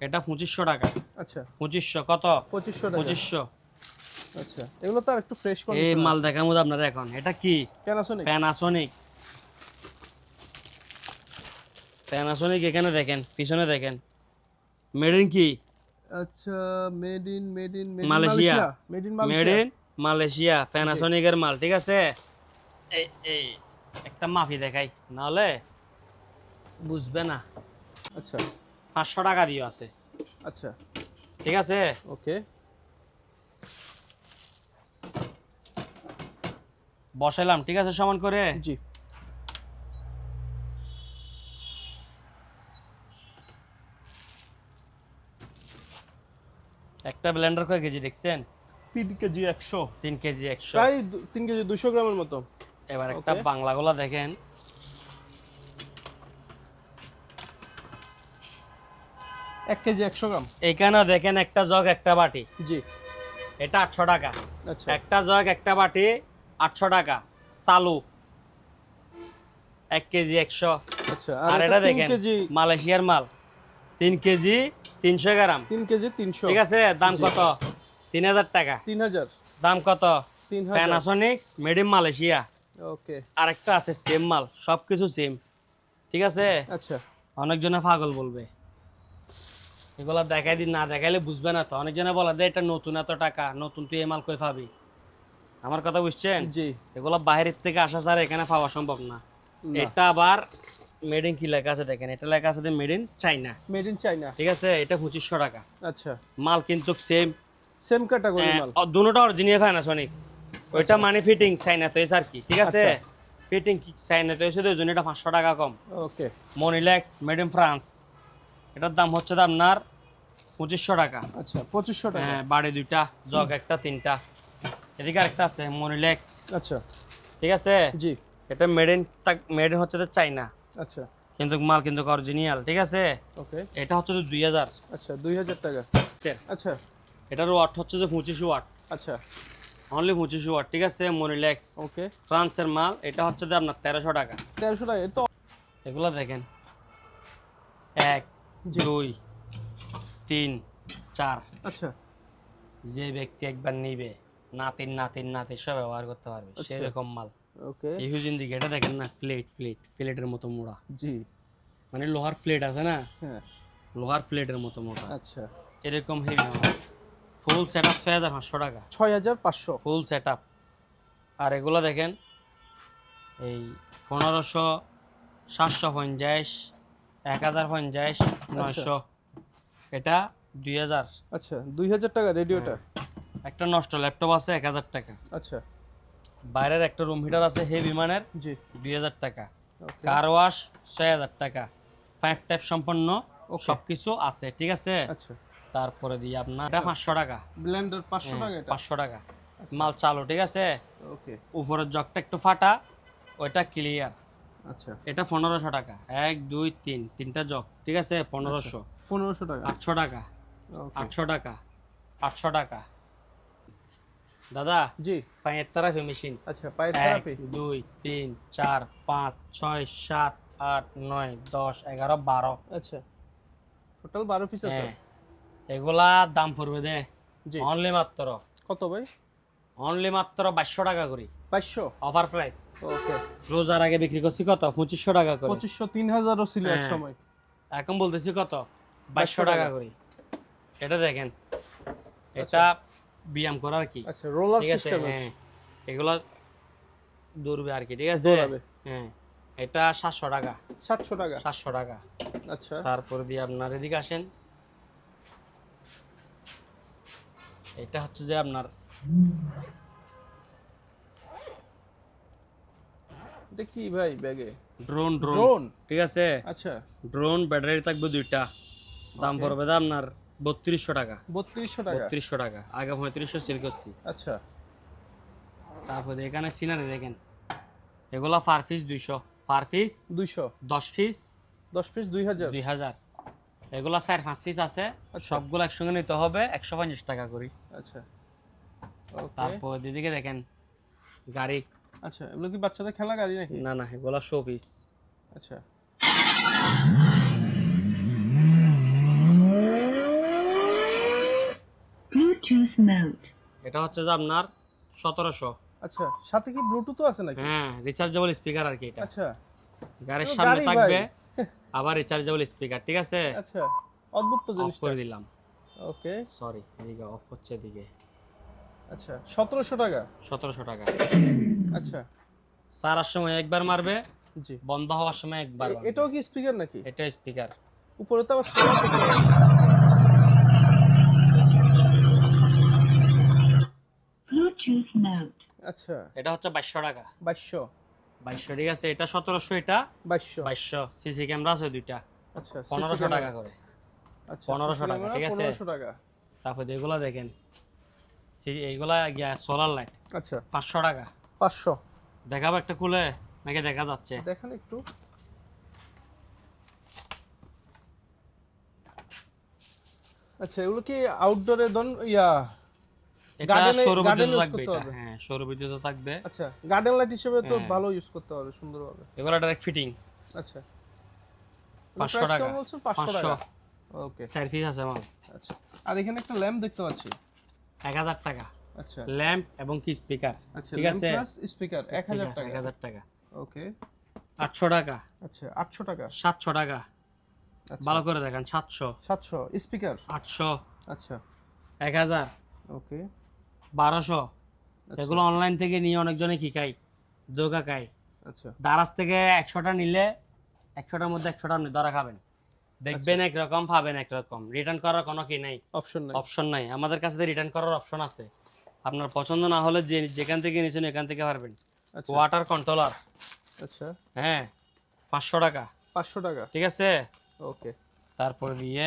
এটা 2500 টাকা। আচ্ছা 2500 কত? 2500 টাকা। 2500। আচ্ছা, এগুলো তো আর একটু ফ্রেশ এই কন্ডিশন। মাল দেখার মধ্যে আপনারা এখন, এটা কি? প্যানাসোনিক। প্যানাসনিক। প্যানাসনিক এখানে দেখেন, পিছনে দেখেন, মেড ইন কি? আচ্ছা, made in Malaysia. Made in made Malaysia. In Malaysia, প্যানাসনিকের মাল, ঠিক আছে। এই এই একটা মাফি দেখাই, নাহলে বুঝবে না। আচ্ছা 500 টাকা দিয়ে আছে, আচ্ছা, ঠিক আছে। ওকে, বসাইলাম, ঠিক আছে, সমান করে। জি একটা ব্লেন্ডার কয় কেজি দেখছেন? 3 কেজি 100, 3 কেজি 100। প্রায় 3 কেজি 200 গ্রামের মতো। এবার একটা Okay. বাংলা গোলা দেখেন, 1 কেজি 100 গ্রাম। এখানে দেখেন একটা জগ একটা বাটি, জি এটা 800 টাকা। আচ্ছা একটা জগ একটা বাটি 800 টাকা চালু, 1 কেজি 100। আচ্ছা, আর এটা এটা 3 দেখেন কেজি, মালয়েশিয়ার মাল, 3 কেজি 300 গ্রাম, 3 কেজি 300। ঠিক আছে। দাম কত? 3000 টাকা। 3000। দাম কত? 3000। Panasonics, made in Malaysia. Okay, আরেকটা আছে সেম মাল, সবকিছু সেম, ঠিক আছে। আচ্ছা অনেকজনে পাগল বলবে, এগুলা দেখাই দিন, না দেখাইলে বুঝবে না তো। অনেকজনে বলে দে এটা নতুন, এত টাকা নতুন, তুই এই মাল কই পাবি? আমার কথা বুঝছেন? জি এগুলো বাইরের থেকে আসা ছাড়া এখানে পাওয়া সম্ভব না। না। এটা আবার মেড ইন কি লেখা আছে দেখেন, এটা লেখা আছে made in China, made in China. ঠিক আছে। এটা 2500 টাকা। আচ্ছা, মাল কিন্তু সেম, সেম ক্যাটাগরি মাল। দুটোটা অরিজিনাল প্যানাসনিক্স। ওইটা মানে ফিটিং চাইনাতে হয়েছে আর কি, ঠিক আছে। আচ্ছা। ফিটিং চাইনাতে হয়েছে, ওই জন্য এটা 500 টাকা কম। ওকে, মনিলেক্স মেড ইন ফ্রান্স, এটার দাম হচ্ছে আপনার 2500 টাকা। আচ্ছা 2500 টাকা। হ্যাঁ, বাড়ি দুইটা, জগ একটা, তিনটা। এদিকে আরেকটা আছে মনিলেক্স, আচ্ছা ঠিক আছে। জি এটা মেড ইন হচ্ছে চাইনা, আচ্ছা, কিন্তু মাল কিন্তু অরিজিনাল, ঠিক আছে। ওকে, এটা হচ্ছে 2000। আচ্ছা 2000 টাকা। আচ্ছা এটার ওয়াট হচ্ছে 25 ওয়াট, আচ্ছা, অনলি 25 ওয়াট, ঠিক আছে। মনিলেক্স ওকে, ফ্রান্সের মাল। এটা হচ্ছে আপনার 1300 টাকা। 1300 টাকা। তো এগুলো দেখেন, 1 জি। 2 3 4। আচ্ছা যে ব্যক্তি একবার নিবে, নাতিন নাতিন নাতি সব ব্যবহার করতে পারবে, আচ্ছা। সেরকম মাল। ওকে, ইহুজিন দিকে এটা দেখেন না, প্লেটের মতো মোড়া, জি মানে লোহার প্লেট আছে না, হ্যাঁ, লোহার প্লেটের মতো মোটা, আচ্ছা এরকম হেভি মাল। ফুল সেট আপ 6500 টাকা, 6500। Full set up. আর এগুলো দেখেন, এই 1500, 750, 1050, 900। এটা 2000। আচ্ছা 2000 টাকা রেডিওটা। একটা নষ্ট ল্যাপটপ আছে 1000 টাকা। আচ্ছা বাইরের একটা রুম হিটার আছে হেভি মানের, জি 2000 টাকা। ওকে, কার ওয়াশ 6000 টাকা। 5 টাইপ সম্পন্ন Okay. সবকিছু আছে, ঠিক আছে। আচ্ছা তারপরে দিয়ে আপনার এটা 500 টাকা। ব্লেন্ডার 500 টাকা এটা। 500 টাকা মাল চালু, ঠিক আছে। ওকে, উপরের জগটা একটু ফাটা, ওইটা ক্লিয়ার। আচ্ছা এটা 1500 টাকা। 1 2 3 তিনটা জগ, ঠিক আছে। 1500। 1500 টাকা। 800 টাকা। ওকে 800 টাকা। 800 টাকা। দাদা জি পায়ের থেরাপি মেশিন, আচ্ছা, পায়ের 1 থেরাপি। 2 3 4 5 6 7 8 9 10 11 12। আচ্ছা টোটাল 12 পিস আছে। হ্যাঁ, এগুলা দাম পড়বে দে জি অনলি মাত্র, কত ভাই? অনলি মাত্র 2200 টাকা করে, 2200। Offer price. ওকে, রোজার আগে বিক্রি করছি কত? 2500 টাকা করে। 2500 3000 ও ছিল এক হ্যাঁ। সময়। এখন বলতেছি কত? 2200 টাকা টাকা করে। এটা দেখেন, এটা ব্যায়াম করার কি, আচ্ছা রোলার ঠিক আছে। সিস্টেম। হ্যাঁ, এগুলো দৌড়বে আর কি, ঠিক আছে। দৌড়াবে। হ্যাঁ, এটা 700 টাকা। 700 টাকা। 700 টাকা। আচ্ছা তারপরে দিয়ে আপনার এদিকে আসেন, এটা হচ্ছে যে আপনার এটা কি ভাই ব্যাগে? Drone drone drone. ঠিক আছে, আচ্ছা, ড্রোন ব্যাটারি থাকবে দুইটা, দাম Okay. পড়বে দা আপনার 3200 টাকা। 3200 টাকা। 3200 টাকা, আগে 3500 সেল করছি। আচ্ছা, তারপরে এখানে সিনারি দেখেন, এগুলা per piece 200, per piece 200, 10 piece 10 piece 2000। 2000, এগুলা 4-5 পিস আছে, আচ্ছা। সবগুলো একসঙ্গে নিতে হবে 150 টাকা করে। আচ্ছা, ওকে। তারপর দিদিকে দেখেন গাড়ি, আচ্ছা, এগুলো কি বাচ্চাদের খেলা গাড়ি নাকি? না না এগুলা শো পিস। আচ্ছা, Bluetooth mode. এটা হচ্ছে যে আপনার 1700। আচ্ছা, সাথে কি ব্লুটুথও আছে নাকি? হ্যাঁ, রিচার্জেবল স্পিকার আর কি এটা, আচ্ছা, গাড়ির এগুলো সামনে গাড়ি ভাই। থাকবে, আবার রিচার্জেবল স্পিকার, ঠিক আছে। আচ্ছা, অদ্ভুত তো অফ জিনিসটা। করে দিলাম, ওকে, সরি এদিকে অফ হচ্ছে, এদিকে আচ্ছা 1700 টাকা। 1700 টাকা। আচ্ছা, সারার সময় একবার মারবে, জি। বন্ধ হওয়ার সময় একবার মারবে। এটাও কি স্পিকার নাকি? এটা স্পিকার। উপরে তো আবার সোলার দেখতে পাচ্ছি। Bluetooth mode. আচ্ছা, এটা হচ্ছে 2200 টাকা। 2200, 2200 ঠিক আছে, এটা 1700, এটা 2200। 2200। সিসি ক্যামেরা আছে দুইটা, আচ্ছা, 1500 টাকা করে। আচ্ছা, 1500 টাকা, ঠিক আছে। 1500 টাকা। তারপর এগুলা দেখেন, এইগুলা সোলার লাইট আচ্ছা, 500 টাকা। 500। দেখাবো একটা খুলে নাকি দেখা যাচ্ছে? দেখেন একটু। আচ্ছা, এগুলো কি আউটডোরে এটা গার্ডেনে সৌর গার্ডেন বিদ্যুৎ ইউজ থাকবে, করতে এটা হবে? হ্যাঁ সৌর বিদ্যুৎ থাকবে। আচ্ছা, গার্ডেন লাইট হিসেবে তো হ্যাঁ। ভালো ইউজ করতে হবে সুন্দরভাবে। এগুলা ডাইরেক্ট ফিটিং, আচ্ছা, 500 প্রাইস টাকা। কেমন বলছেন? 500 টাকা। ওকে, সার্ভিস আছে মাল। আচ্ছা। আর এখানে একটা ল্যাম্প দেখতে পাচ্ছি। 1000 টাকা আচ্ছা, ল্যাম্প এবং কি স্পিকার, আচ্ছা, ঠিক ল্যাম্প আছে। প্লাস স্পিকার 1000 টাকা। 1000 টাকা। ওকে, 800 টাকা, আচ্ছা 800 টাকা। 700 টাকা, আচ্ছা, ভালো করে দেখেন, 700, 700 স্পিকার। 800, আচ্ছা, 1000, ওকে, 1200। আচ্ছা, এগুলো অনলাইন থেকে নিয়ে অনেকজনে কি খায়, ধোকা খায়। আচ্ছা, দারাজ থেকে 100টা নিলে 100টার মধ্যে 100টা আপনি ধরা খাবেন, দেখবেন একরকম, পাবেন একরকম, রিটার্ন করার কোনো কি নাই, অপশন নাই। অপশন নাই। আমাদের কাছে রিটার্ন করার অপশন আছে, আপনার পছন্দ না হলে যেখান থেকে নিয়েছেন এখান থেকে পারবেন। আচ্ছা, ওয়াটার কন্ট্রোলার, আচ্ছা, হ্যাঁ 500 টাকা, 500 টাকা। ঠিক আছে। ওকে, তারপর দিয়ে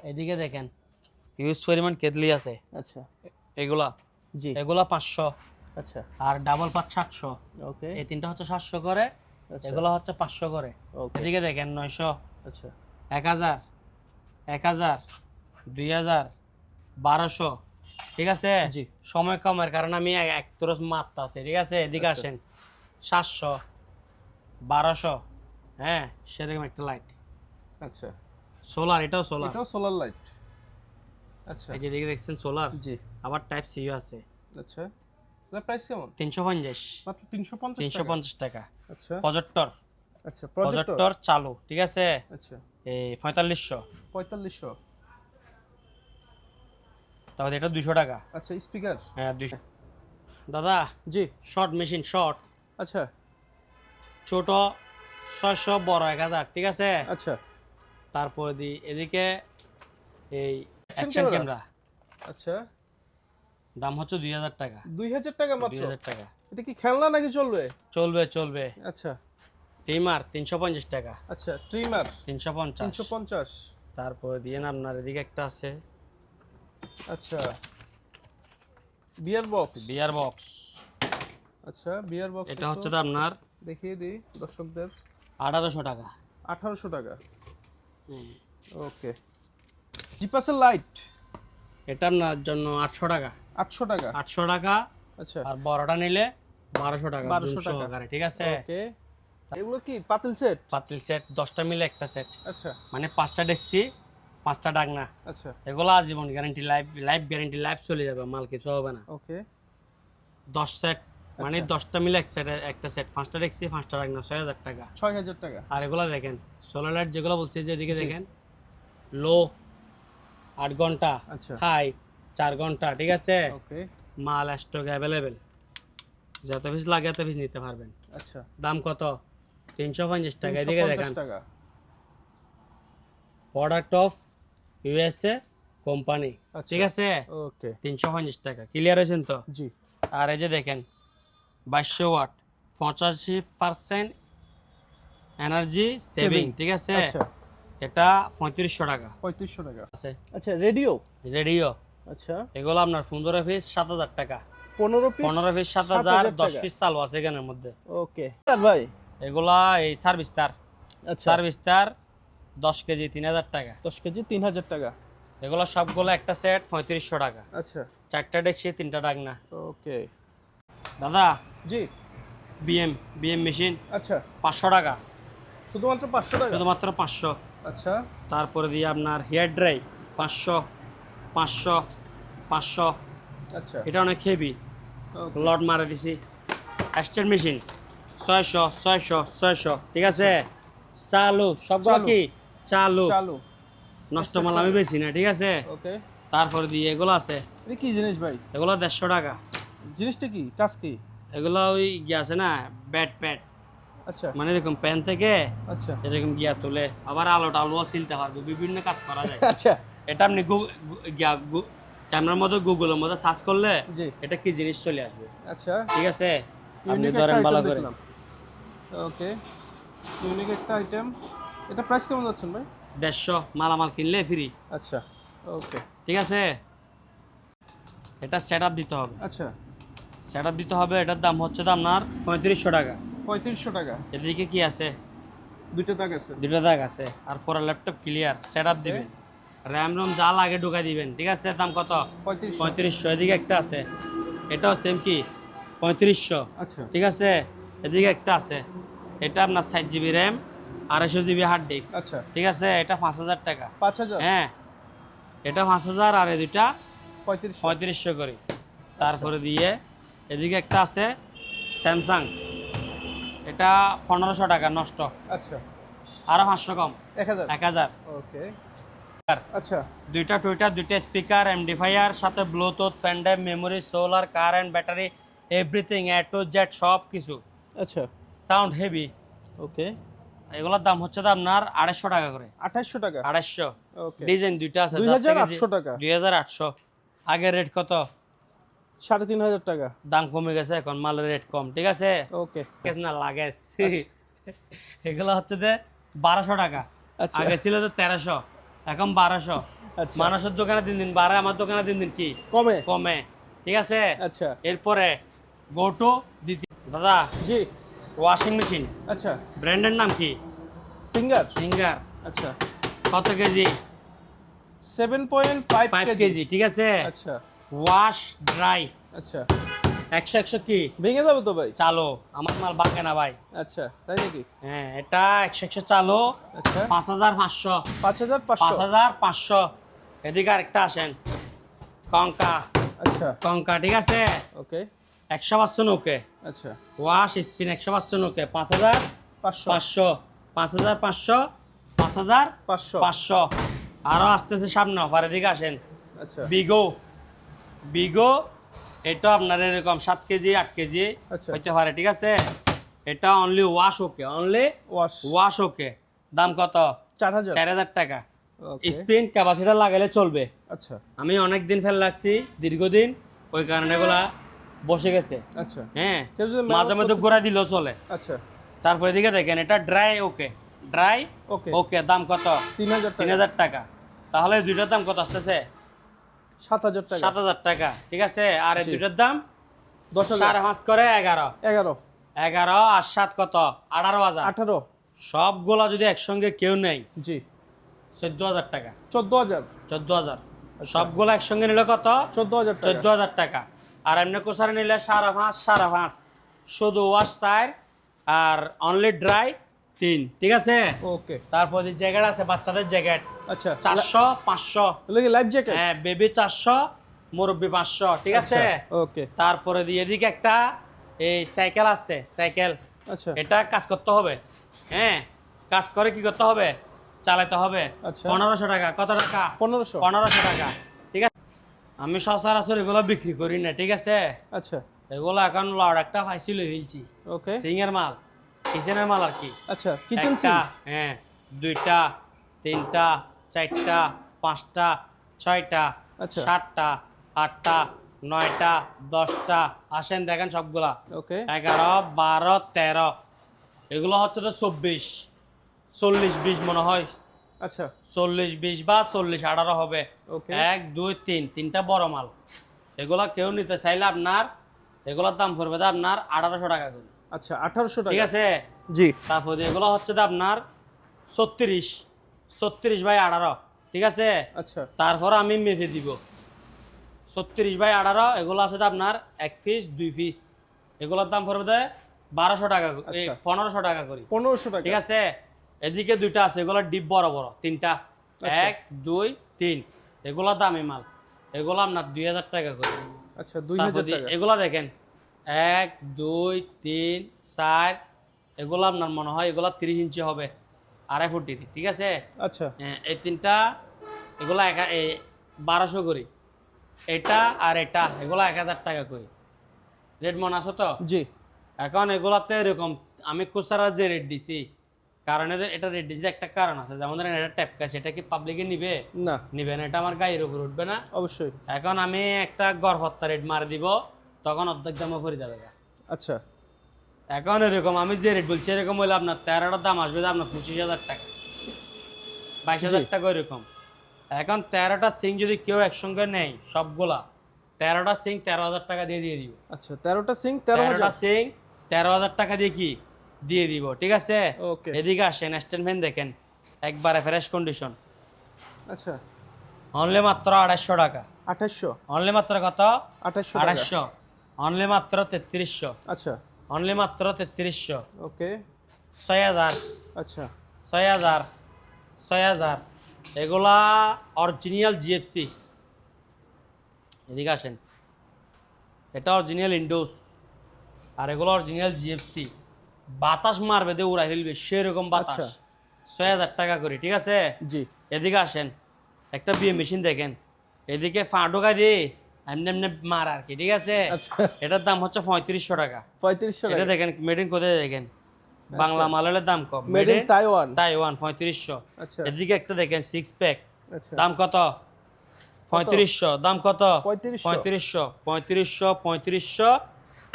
এদিকে দেখেন ইউজ পরিমাণ কেটলি আছে, আচ্ছা, এগুলা জি, এগুলা 500, আচ্ছা, আর ডাবল পাঁচ 700। ওকে, এই তিনটা হচ্ছে 700 করে, আচ্ছা, এগুলো হচ্ছে 500 করে। ওকে, এদিকে দেখেন 900, আচ্ছা, 1000, 1000, 2000, 1200, ঠিক আছে। জি, সময় কমের কারণে আমি এক তোরস মাত্রা আছে, ঠিক আছে। এদিকে আচ্ছা। আসেন, 700, 1200, হ্যাঁ সেরকম একটা লাইট আচ্ছা, সোলার, এটাও সোলার। এটাও সোলার লাইট। আচ্ছা, এই যে দিকে দেখছেন সোলার, জি, আবার টাইপ সি আছে। আচ্ছা, এটার প্রাইস কেমন? 350, মাত্র 350 টাকা। 350 টাকা। আচ্ছা, প্রজেক্টর, আচ্ছা, প্রজেক্টর। প্রজেক্টর চালু, ঠিক আছে। আচ্ছা, এই 4500। 4500। তাহলে এটা 200 টাকা। আচ্ছা, স্পিকার। হ্যাঁ 200। দাদা জি, শর্ট মেশিন, শর্ট, আচ্ছা, ছোট 600, বড় 1000, ঠিক আছে। আচ্ছা, তারপরে এদিকে এই Action অ্যাকশন camera? ক্যামেরা, আচ্ছা, দাম হচ্ছে 2000 টাকা। 2000 টাকা মাত্র। 2000 টাকা, এটা কি খেলনা নাকি চলবে? চলবে চলবে। আচ্ছা, ট্রিমার 350 টাকা, আচ্ছা, ট্রিমার 350। 350। তারপরে দিয়ে না আপনার এদিকে একটা আছে আচ্ছা, বিয়ার বক্স। বিয়ার বক্স, আচ্ছা, বিয়ার বক্স। এটা হচ্ছে তো আপনার দেখিয়ে দিই দর্শকদের। 1800 টাকা। 1800 টাকা। ওকে, জিপাসের লাইট এটা আপনার জন্য 800 টাকা। 800 টাকা। 800 টাকা, আচ্ছা, আর বড়টা নিলে 1200 টাকা, 1200 জুম টাকা। সহকারে, ঠিক আছে। ওকে, এগুলো কি পাতিল সেট? পাতিল সেট 10টা মিলে একটা সেট, আচ্ছা, মানে 5টা ডেকসি, 5টা ডাকনা। আচ্ছা, এগুলো আজীবন গ্যারান্টি, লাইফ গ্যারান্টি, লাইফ চলে যাবে, মাল কিছু হবে না। ওকে, 10 সেট মানে আচ্ছা। 10টা মিলে এক সেট, একটা সেট, 5টা ডেকসি, 5টা ডাকনা, 6000 টাকা। 6000 টাকা। আর এগুলো দেখেন সোলার লাইট যেগুলো বলছি, যে এদিকে জি। দেখেন, লো 8 ঘন্টা, আচ্ছা, হাই 4 ঘন্টা, ঠিক আছে। ওকে, মাল স্টক অ্যাভেলেবেল, যত পিস লাগে এত পিস নিতে পারবেন। আচ্ছা, দাম কত? 350 টাকা। এদিকে 350 দেখেন, টাকা। প্রোডাক্ট অফ ইউএসএ, কোম্পানি, আচ্ছা। ঠিক আছে? ওকে 350 টাকা। ক্লিয়ার হয়েছেন তো? জি আর এই যে দেখেন 2200 ওয়াট, 85% এনার্জি সেভিং, ঠিক আছে? আচ্ছা এটা 3500 টাকা 3500 টাকা। আছে। আচ্ছা রেডিও। রেডিও আচ্ছা এগুলো আপনার 15 পিস 7000 টাকা। 15 পিস 15 পিস 7000, 10 পিস চালু আছে এখানের মধ্যে। ওকে স্যার ভাই। এগুলা এই সার্ভিস তার, আচ্ছা সার্ভিস তার 10 কেজি 3000 টাকা। 10 কেজি 3000 টাকা। এগুলো সবগুলো একটা সেট 3500 টাকা। আচ্ছা 4টা ডেকসি 3টা ডাকনা। ওকে দাদা জি বিএম মেশিন আচ্ছা 500 টাকা, শুধুমাত্র 500 টাকা। শুধুমাত্র 500। আচ্ছা তারপরে দিয়ে আপনার হেয়ার ড্রাই 500 500 500। আচ্ছা এটা অনেক হেভি, ওকে লড মারা দিছি। স্ট্যান্ড মেশিন 600 600 600, ঠিক আছে? চালু সবগুলো চালু। কি চালু, চালু নষ্ট মাল আমি বেশি না, ঠিক আছে? ওকে। তারপরে দিয়ে এগুলো আছে, এটা কি জিনিস ভাই? এগুলো 150 টাকা। জিনিসটা কি, কাজ কি? এগুলো ওই গিয়ে আছে না ব্যাট প্যাড, আচ্ছা মানে এরকম প্যান থেকে আচ্ছা এরকম গিয়া তুলে আবার আলো টালুও সিলতে পারবে, বিভিন্ন কাজ করা যায়। আচ্ছা এটা আপনি ক্যামেরার মধ্যে গুগলের মধ্যে সার্চ করলে জি এটা কি জিনিস চলে আসবে, আচ্ছা ঠিক আছে? আপনি ইউনিক ধরেন একটা ভালো আইটেম করে। দেখলাম। ওকে ইউনিক একটা আইটেম। এটা প্রাইস কেমন যাচ্ছেন ভাই? 150, মালামাল কিনলে ফ্রি, আচ্ছা ওকে ঠিক আছে? এটা সেট আপ দিতে হবে, আচ্ছা সেট আপ দিতে হবে। এটার দাম হচ্ছে তো আপনার 3500 টাকা। 3500 টাকা। এদিকে কি আছে? দুইটা দাগ আছে। দুটো দাগ আছে। আর পুরো ল্যাপটপ ক্লিয়ার, সেট আপ দিবেন, র্যাম রোম যা লাগে ঢুকাই দিবেন, ঠিক আছে? দাম কত? 3500 3500। এদিকে একটা আছে, এটাও সেম কি 3500, আচ্ছা ঠিক আছে? এদিকে একটা আছে, এটা আপনার 4 GB RAM 250 GB hard disk, আচ্ছা ঠিক আছে? এটা 5000 টাকা। 5000 হ্যাঁ এটা 5000 আর এই দুইটা 3500 3500 করে। তারপরে দিয়ে এদিকে একটা আছে স্যামসাং, এটা 1500 টাকা নষ্ট, আচ্ছা আরো 500 কম, 1000 1000। ওকে আর আচ্ছা দুইটা টুইটার, দুইটা স্পিকার, এমডিফায়ার, সাথে Bluetooth, fan drive, memory, solar, current, battery, everything A to Z সব কিছু। আচ্ছা সাউন্ড হেভি। ওকে এগুলোর দাম হচ্ছে তো আপনার 250 টাকা করে। 2800 টাকা 250। ওকে ডিজাইন দুইটা আছে, 2800 টাকা 2800। আগের রেট কত? 3500 টাকা দাম কমে গেছে, এখন মালের রেট কম, ঠিক আছে? ওকে লাগেজ না লাগেজ। এগুলো হচ্ছে যে 1200 টাকা। আচ্ছা আগে ছিল তো 1300, এখন 1200। আচ্ছা মানুষের দোকানে দিন দিন বাড়ে, আমার দোকানে দিন দিন কি কমে কমে, ঠিক আছে? আচ্ছা এরপরে গো টু দ্বিতীয়। দাদা জি ওয়াশিং মেশিন, আচ্ছা ব্র্যান্ডের নাম কি? Singer singer. আচ্ছা কত কেজি? 7.5 5 কেজি কেজি, ঠিক আছে? আচ্ছা ওয়াশ ড্রাই আচ্ছা 100 কি ভেঙে যাবে তো ভাই? চালো, আমার মাল বাঁকে না ভাই। আচ্ছা তাই নাকি? হ্যাঁ এটা 100 চালো আচ্ছা 5500, 5500 5500। এদিকে আরেকটা আসেন কঙ্কা, আচ্ছা কঙ্কা, ঠিক আছে? ওকে 100% ওকে। আচ্ছা ওয়াশ স্পিন 100% ওকে। 5500, 5500, 5500। আরো আসতেছে সামনে অফার, এদিকে আসেন। আচ্ছা বিগো, বিগো এটা আপনার এরকম 7 কেজি 8 কেজি আচ্ছা হইতে পারে, ঠিক আছে? এটা অনলি ওয়াশ ওকে, অনলি ওয়াশ ওয়াশ ওকে। দাম কত? 4000 4000 টাকা। ওকে স্পিন ক্যাপাসিটি লাগাইলে চলবে। আচ্ছা আমি অনেক দিন ফেল লাগছি, দীর্ঘদিন, ওই কারণে এগুলা বসে গেছে। আচ্ছা হ্যাঁ কেউ যদি মাঝে মধ্যে ঘোরা দিলেও চলে। আচ্ছা তারপরে এদিকে দেখেন এটা ড্রাই ওকে, ড্রাই ওকে ওকে। দাম কত? 3000 টাকা 3000 টাকা। তাহলে এই দুইটার দাম কত আসতেছে? 7000 টাকা 7000 টাকা, ঠিক আছে? আর এই জি। দুইটার দাম 10000 5.5 করে 11, 11 11 আর 7 কত? 18000। 18 সবগুলা যদি একসঙ্গে কেউ নেই জি 14000 টাকা, 14000 14000। সবগুলা একসঙ্গে নিলে কত? 14000 টাকা 14000 টাকা। আর এমনি কোসারে নিলে 5.5, 5.5। শুধু ওয়াশ 4 আর অনলি ড্রাই 3, ঠিক আছে? ওকে তারপর যে জ্যাকেট আছে, বাচ্চাদের জ্যাকেট আচ্ছা 400, 500। এগুলো কি লাইফ জ্যাকেট? হ্যাঁ বেবি 400, মুরব্বি 500, ঠিক আছে? ওকে তারপরে দিয়ে এদিকে একটা এই সাইকেল আছে, সাইকেল। আচ্ছা এটা কাজ করতে হবে, হ্যাঁ কাজ করে কি করতে হবে? চালাতে হবে। আচ্ছা। 1500 টাকা। কত টাকা? 1500 1500 টাকা, ঠিক আছে? আমি সচরাচর এগুলো বিক্রি করি না, ঠিক আছে? আচ্ছা এগুলো এখন লড় একটা ফাইসিল ফেলছি, ওকে সিংয়ের মাল, কিচেনের মাল আর কি। আচ্ছা কিচেন একটা, হ্যাঁ, 2টা 3টা 4টা 5টা 6টা, আচ্ছা। 7টা, 8টা, 9টা, 10টা, আসেন দেখেন সবগুলা। ওকে 11, 12, 13, এগুলো হচ্ছে তো 24, 40, 20 মনে হয়, আচ্ছা 40, 20 বা 40, 18 হবে। ওকে 1, 2, 3, তিনটা বড় মাল। এগুলা কেউ নিতে চাইলে আপনার এগুলোর দাম পড়বে তো আপনার 1800 টাকা করে, আচ্ছা 1800 ঠিক টাকা আছে। জি তারপরে এগুলো হচ্ছে তো আপনার 36, 36/18, ঠিক আছে। আচ্ছা তারপর আমি মেপে দিব 36/18, এগুলো আছে তো আপনার 1 পিস 2 পিস, এগুলোর দাম পড়বে তো 1200 টাকা, এই আচ্ছা। 1500 টাকা করে, 1500 টাকা ঠিক আছে। এদিকে দুইটা আছে, এগুলো ডিপ বড় বড় তিনটা, আচ্ছা। 1, 2, 3, এগুলো দামি মাল, এগুলো আপনার 2000 টাকা করে। আচ্ছা 2000 তারপর টাকা এগুলা দেখেন 1, 2, 3, 4, এগুলো আপনার মনে হয় এগুলো 30 ইঞ্চি হবে, 2.5 ফুটের, ঠিক আছে। আচ্ছা এই তিনটা এগুলো 1200 করে, এটা আর এটা এগুলো 1000 টাকা করে, রেট মনে আছে তো। জি এখন এগুলাতে এরকম আমি খুচরা যে রেট দিছি, কারণ এটা রেট দিছি একটা কারণ আছে, যেমন ধরেন এটা ট্যাপকা, সেটা কি পাবলিকে নিবে? না নিবে না, এটা আমার গায়ের উপর উঠবে না। অবশ্যই এখন আমি একটা গড়পত্তা রেট মারি দিব, তখন অর্ধেক দামে পড়ে যাবে গা। আচ্ছা এখন এরকম আমি যে রেট বলছি এরকম হইলে আপনার 13টার দাম আসবে যে আপনার 25,000 টাকা, 22,000 টাকা এরকম। এখন 13টা সিং যদি কেউ একসঙ্গে নেয় সবগুলা, 13টা সিং 13,000 টাকা দিয়ে দিব। আচ্ছা 13টা সিং 13টা 13000 সিং 13,000 টাকা দিয়ে কি দিয়ে দিব, ঠিক আছে। ওকে এদিকে আসেন, স্ট্যান্ড ফ্যান দেখেন একবারে ফ্রেশ কন্ডিশন, আচ্ছা অনলি মাত্র 250 টাকা, 2800 অনলি মাত্র কত? 2800 টাকা 250, অনলি মাত্র 3300, আচ্ছা অনলি মাত্র 3300, ওকে 6000, আচ্ছা 6000, 6000, এগুলা অরিজিনাল জিএফসি। এদিকে আসেন, এটা অরিজিনাল ইন্ডোস, আর এগুলো অরিজিনাল জিএফসি, বাতাস মারবে দিয়ে উড়াই ফেলবে সেরকম বাতাস। আচ্ছা। 6000 টাকা করে, ঠিক আছে। জি এদিকে আসেন, একটা বিয়ে মেশিন দেখেন, এদিকে ফা ঢোকা দিয়ে এমনি এমনি মার আর কি, ঠিক আছে। আচ্ছা এটার দাম হচ্ছে 3500 টাকা। 3500 এটা টাকা দেখেন মেড ইন কোথায় দেখেন, বাংলা মালের দাম কম, মেড ইন তাইওয়ান তাইওয়ান 3500। আচ্ছা এদিকে একটা দেখেন 6 প্যাক, আচ্ছা দাম কত? 3500, দাম কত? 3500 3500, 3500,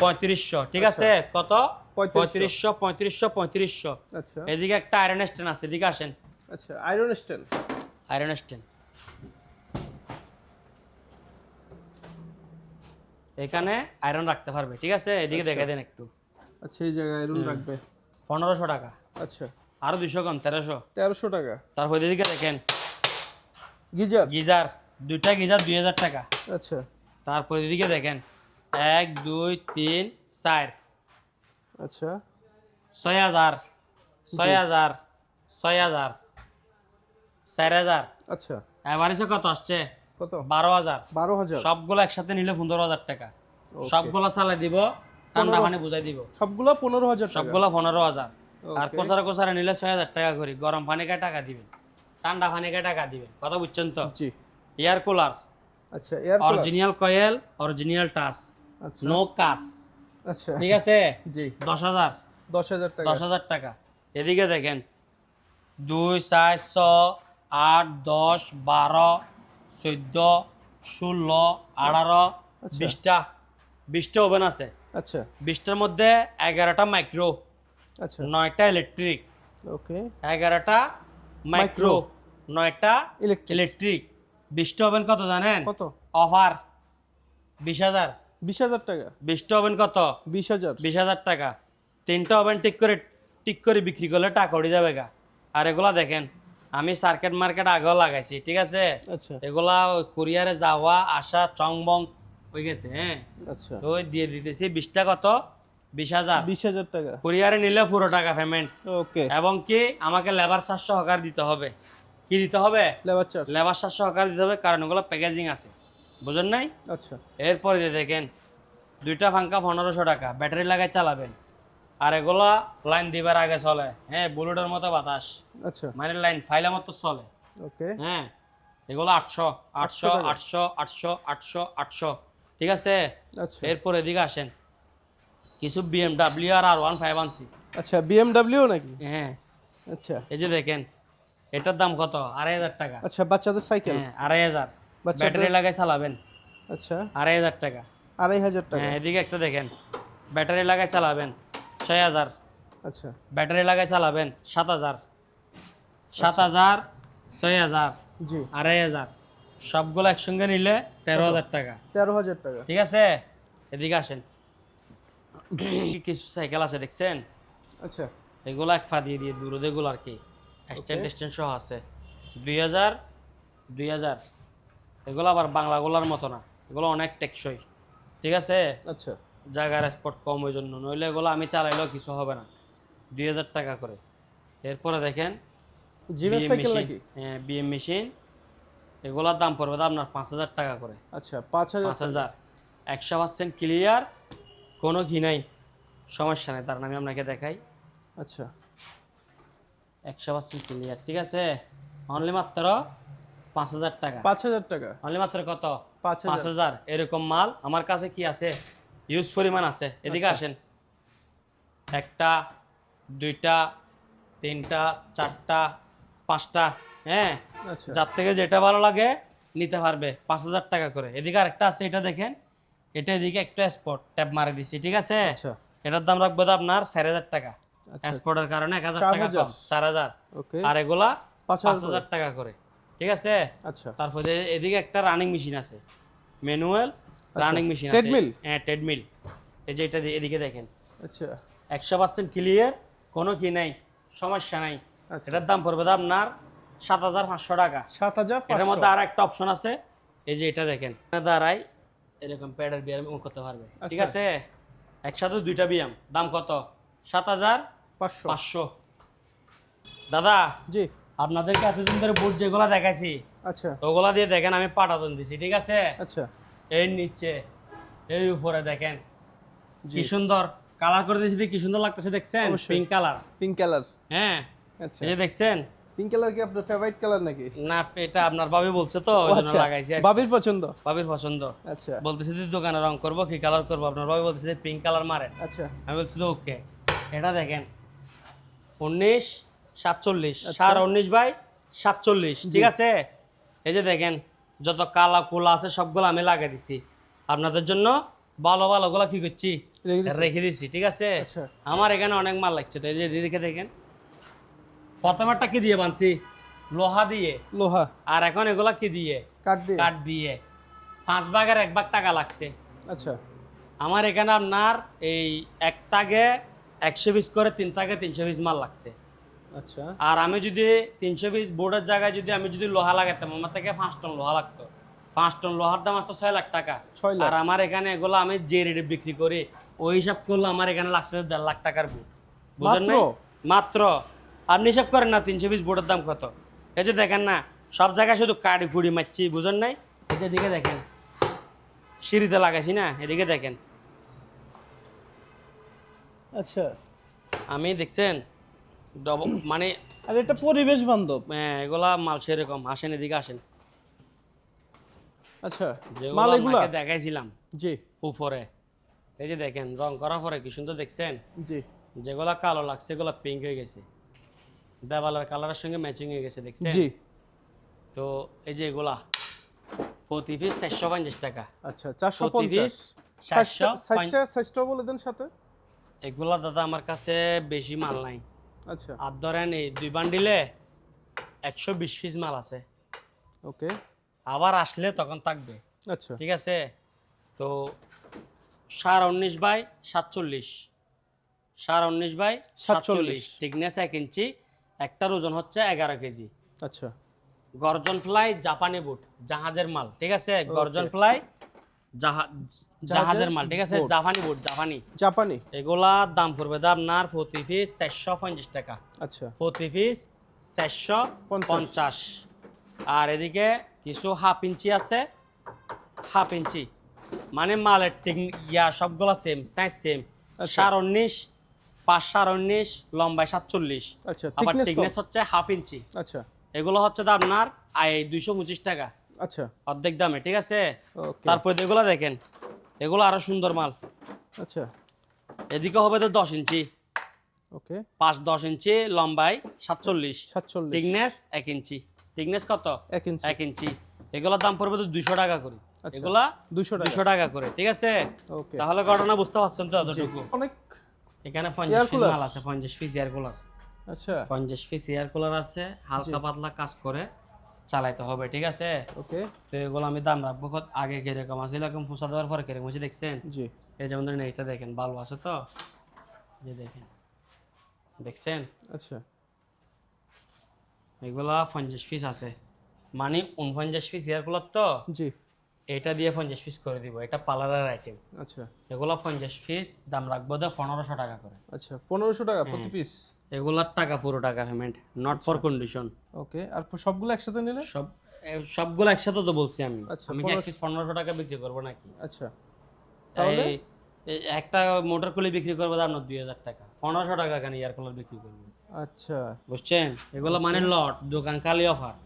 3500, ঠিক আছে। কত? 3500 3500, 3500। আচ্ছা এদিকে একটা আয়রন স্ট্যান্ড আছে, এদিকে আসেন, আচ্ছা আয়রন স্ট্যান্ড আয়রন স্ট্যান্ড এখানে আয়রন রাখতে পারবে, ঠিক আছে। এদিকে আচ্ছা। দেখে দেন একটু, আচ্ছা এই জায়গায় আয়রন রাখবে 1500 টাকা, আচ্ছা আরো 200 কম, 1300। 1300 টাকা তারপর এদিকে দেখেন গিজার গিজার, দুইটা গিজার 2000 টাকা। আচ্ছা তারপর এদিকে দেখেন 1, 2, 3, 4, আচ্ছা 6000, 6000, 6000, 4000, আচ্ছা এভারেজে কত আসছে? কত 12,000। 12000 সবগুলো একসাথে নিলে 15,000 টাকা, Okay. সবগুলো চালাই দিব, ঠান্ডা 15 পানি বুঝাই দিব, সবগুলো 15000 টাকা সবগুলো 15,000। আর Okay. কোসারা কোসারা নিলে 6,000 টাকা করে, গরম পানি কে টাকা দিবেন, ঠান্ডা পানি কে টাকা দিবেন, কথা বুঝছেন তো। জি এয়ার কুলার, আচ্ছা air cooler original coil, original touch, আচ্ছা নো কাস, আচ্ছা ঠিক আছে। জি 10,000, 10000 টাকা 10,000 টাকা। এদিকে দেখেন 2, 4, 6, 8, 10, 12, 14, 16, 18, আচ্ছা। 20টা, 20টা ওভেন আছে। আচ্ছা 20টার মধ্যে 11টা মাইক্রো, আচ্ছা 9টা ইলেকট্রিক, ওকে 11টা মাইক্রো, 9টা ইলেকট্রিক ইলেকট্রিক। 20টা ওভেন কত জানেন? কত অফার 20,000। 20000 টাকা 20টা ওভেন কত? 20000 20,000 টাকা। 3টা ওভেন ঠিক করে বিক্রি করলে টাকা উঠে যাবে গা। আর এগুলা দেখেন আমি সার্কিট মার্কেট আগেও লাগাইছি, ঠিক আছে। আচ্ছা এগুলা কুরিয়ারে যাওয়া আসা চংবং হয়ে গেছে, হ্যাঁ। আচ্ছা তো ওই দিয়ে দিতেছি 20টা কত? 20,000। 20000 টাকা কুরিয়ারে নিলে পুরো টাকা পেমেন্ট, ওকে এবং কি আমাকে লেবার চার্জ সহকারে দিতে হবে। কি দিতে হবে? লেবার চার্জ লেবার চার্জ সহকারে দিতে হবে, কারণ ওগুলো প্যাকেজিং আছে, বুঝেন নাই। আচ্ছা এরপরে দিয়ে দেখেন দুইটা পাঙ্খা 1500 টাকা, ব্যাটারি লাগাই চালাবেন। আর এগুলা লাইন দিবার আগে চলে, হ্যাঁ, বুলেটের মতো বাতাস, আচ্ছা মানে লাইন ফাইলের মতো চলে, ওকে হ্যাঁ। এগুলো 800, 800, টাকা। 800, 800, 800, 800, ঠিক আছে। আচ্ছা এরপর এদিকে আসেন, কিছু BMW আর R15 আনছি, আচ্ছা BMW নাকি হ্যাঁ। আচ্ছা এই যে দেখেন এটার দাম কত? 2,500 টাকা, আচ্ছা বাচ্চাদের সাইকেল হ্যাঁ, 2,500। ব্যাটারি লাগাই চালাবেন আচ্ছা 2500 টাকা। 2500 টাকা। হ্যাঁ এদিকে একটা দেখেন, ব্যাটারি লাগাই চালাবেন 6000, আচ্ছা ব্যাটারি লাগাই চালাবেন 7000, 7000, 6000, জি 2500, সবগুলো একসঙ্গে নিলে 13000 টাকা। 13000 টাকা। ঠিক আছে, এদিকে আসেন। কিছু সাইকেল আছে দেখছেন, আচ্ছা এগুলো এক ফা দিয়ে দিয়ে দূরে যেগুলো আর কি স্ট্যান্ড সহ আছে 2000, 2000, এগুলো আবার বাংলাগুলোর মতো না, এগুলো অনেক টেকসই। ঠিক আছে, আচ্ছা জায়গার স্পট কম ওই জন্য, নইলে এগুলো আমি চালাইলেও কিছু হবে না। 2000 টাকা করে। এরপরে দেখেন জিমের বিএম সাইকেল মেশিন, নাকি? হ্যাঁ বিএম মেশিন, এগুলোর দাম পড়বে আপনার 5000 টাকা করে। আচ্ছা 5000। 5000 100% ক্লিয়ার, কোনো ঘি নাই, সমস্যা নেই। তার আমি আপনাকে দেখাই, আচ্ছা 100% ক্লিয়ার। ঠিক আছে, অনলি মাত্র 5000 টাকা। 5000 টাকা। অনলি মাত্র কত? 5000। 5000। এরকম মাল আমার কাছে কি আছে, ইউজ পরিমাণ আছে। এদিকে আচ্ছা। আসেন, একটা, দুইটা, তিনটা, চারটা, পাঁচটা, হ্যাঁ আচ্ছা যার থেকে যেটা ভালো লাগে নিতে পারবে। 5000 টাকা করে। এদিকে আরেকটা আছে, এটা দেখেন, এটা এদিকে একটা স্পট ট্যাপ মারে দিছি। ঠিক আছে, আচ্ছা এটার দাম রাখবো তো আপনার 4000 টাকা। আচ্ছা স্পটের কারণে 1000 টাকা 4000 কম, 4000। ওকে আর এগুলা 5000 5000 টাকা করে। ঠিক আছে, আচ্ছা তারপরে এদিকে একটা রানিং মেশিন আছে, ম্যানুয়াল রানিং মেশিন আছে। ট্রেডমিল? হ্যাঁ ট্রেডমিল। এই যে এটা এদিকে দেখেন, আচ্ছা 100% ক্লিয়ার, কোনো কি নাই, সমস্যা নাই। আচ্ছা এটার দাম পড়বে তো আপনার 7500 টাকা। 7500। এটার মধ্যে আর একটা অপশন আছে, এই যে এটা দেখেন, এটা দ্বারাই এরকম প্যাডের ব্যায়াম করতে পারবে। ঠিক আচ্ছা। আছে, একসাথে দুইটা ব্যায়াম। দাম কত? 7500। দাদা জি আপনাদেরকে এতদিন ধরে বুট যেগুলা দেখাইছি, আচ্ছা ওগুলা দিয়ে দেখেন আমি পাটাতন দিছি। ঠিক আছে, আচ্ছা এই নিচে, এই উপরে দেখেন জি কি সুন্দর কালার করে দিয়েছি, কি সুন্দর লাগতেছে দেখছেন, অবশ্যই। Pink colour. Pink colour. হ্যাঁ আচ্ছা এই যে দেখছেন, পিঙ্ক কালার কি আপনার ফেভারিট কালার নাকি? না এটা আপনার ভাবি বলছে তো ওই জন্য আচ্ছা লাগাইছি আর কি। বাবির পছন্দ। ভাবির পছন্দ। আচ্ছা বলতেছি যে দোকানে রং করবো, কি কালার করবো, আপনার ভাবি বলতেছে পিঙ্ক কালার মারেন। আচ্ছা আমি বলছি তো ওকে। এটা দেখেন 1947, আচ্ছা। 19/47। ঠিক আছে, এই যে দেখেন যত কালা কোলা আছে সবগুলো আমি লাগিয়ে দিছি আপনাদের জন্য। ভালো ভালো গুলা কি করছি, রেখে দিছেন? রেখে দিছি। ঠিক আছে, আচ্ছা আমার এখানে অনেক মাল লাগছে। তো এই যে এদিকে দেখেন, প্রথমেরটা কি দিয়ে বানছি, লোহা দিয়ে। লোহা আর এখন এগুলা কি দিয়ে, কাঠ দিয়ে। কাঠ দিয়ে। 5 ভাগের 1 ভাগ টাকা লাগছে আচ্ছা আমার এখানে। আপনার এই এক তাগে 100 পিস করে, 3 তাগে 300 পিস মাল লাগছে। আচ্ছা আর আমি যদি 300 পিস বোর্ডের জায়গায় যদি আমি যদি লোহা লাগাতাম, আমার থেকে 5 টন লোহা লাগতো। 5 টন লোহার দাম আসতো 6 লাখ টাকা। 6 লাখ। আর আমার এখানে এগুলো আমি যে রেটে বিক্রি করি, ওই হিসাব করলে আমার এখানে লাগছে 1.5 লাখ টাকার বুট। বুঝলেন না? মাত্র। আপনি হিসাব করেন না 300 পিস বোর্ডের দাম কত। এই যে দেখেন না, সব জায়গায় শুধু কাড়ি কুড়ি মারছি, বুঝেন নাই? এই যে এদিকে দেখেন, সিঁড়িতে লাগাইছি না, এদিকে দেখেন আচ্ছা আমি দেখছেন মানে আর এটা পরিবেশ বান্ধব। এগুলা মাল সেরকম। আসেন এদিকে আসেন, আচ্ছা যেগুলো মাল এগুলা আপনাকে দেখাইছিলাম জি উপরে, এই যে দেখেন রং করার পরে কি সুন্দর দেখছেন। জি যেগুলা কালো লাগছে এগুলা পিঙ্ক হয়ে গেছে, দেওয়ালের কালারের সঙ্গে ম্যাচিং হয়ে গেছে দেখছেন। জি তো এই যে এগুলা প্রতি পিস 450 টাকা। আচ্ছা প্রতি পিস 450। 450। সাইজটা বলে দেন সাথে। এগুলা দাদা আমার কাছে বেশি মাল নাই। আচ্ছা আর ধরেন এই 2 বান্ডিলে 120 পিস মাল আছে, ওকে আবার আসলে তখন থাকবে। আচ্ছা ঠিক আছে, তো 19/47, 19/47, থিকনেস 1 ইঞ্চি, একটার ওজন হচ্ছে 11 কেজি। আচ্ছা গর্জন ফ্লাই জাপানি বুট, জাহাজের মাল। ঠিক আছে, গর্জন ফ্লাই জাহাজের মাল। ঠিক আছে, boot। জাপানি বুট, জাপানি। জাপানি। এগুলা দাম পড়বে দাম আপনার প্রতি পিস 450 টাকা। আচ্ছা প্রতি পিস 450। আর এদিকে কিছু হাফ ইঞ্চি আছে, হাফ ইঞ্চি মানে মালের সবগুলা সেম, সাইজ সেম। আচ্ছা। 19, 5, 19, লম্বায় 47। আচ্ছা আবার thickness থিকনেস কম। হচ্ছে হাফ ইঞ্চি। আচ্ছা এগুলো হচ্ছে তো আপনার 225 টাকা, আচ্ছা অর্ধেক দামে। ঠিক আছে, ওকে তারপরে এগুলো দেখেন, এগুলো আরো সুন্দর মাল। আচ্ছা এদিকে হবে তো 10 ইঞ্চি, ওকে 5-10 ইঞ্চি, লম্বায় 47, 47 থিকনেস 1 ইঞ্চি। থিকনেস কত? 1 ইঞ্চি 1 ইঞ্চি। এগুলোর দাম পড়বে তো 200 টাকা করে। আচ্ছা। এগুলা 200 টাকা। 200 টাকা করে, ঠিক আছে? ওকে। তাহলে ঘটনা বুঝতে পারছেন তো এতটুকু? অনেক। এখানে Air 50 পিস cooler? মাল আছে, 50 পিস এয়ার কুলার। আচ্ছা 50 পিস এয়ার কুলার আছে, হালকা পাতলা কাজ করে চালাইতে হবে, ঠিক আছে? ওকে। তো এগুলো আমি দাম রাখবো কত, আগে কিরকম আছে এরকম ফুসা দেওয়ার পরে কিরকম হচ্ছে দেখছেন? জি এই যেমন ধরেন এইটা দেখেন, ভালো আছে তো, যে দেখেন, দেখছেন? আচ্ছা এগুলা 50 পিস আছে, মানে 49 পিস এয়ার কুলার তো, জি এটা দিয়ে 50 পিস করে দিব, এটা পার্লারের আইটেম। আচ্ছা এগুলো 50 পিস দাম রাখবো তো 1500 টাকা করে। আচ্ছা 1500 টাকা প্রতি পিস। এগুলার টাকা পুরো টাকা পেমেন্ট, নট ফর কন্ডিশন। ওকে আর সবগুলো একসাথে নিলে? সবগুলো একসাথে তো বলছি আমি। আচ্ছা, আমি কি এক পিস 1500 টাকা বিক্রি করবো নাকি? আচ্ছা তাহলে একটা মোটর কুলি বিক্রি করবো দাম 2000 টাকা, 1500 টাকা কেন এয়ার কুলার বিক্রি করবো? আচ্ছা বুঝছেন? এগুলো মানে লট, দোকান খালি অফার।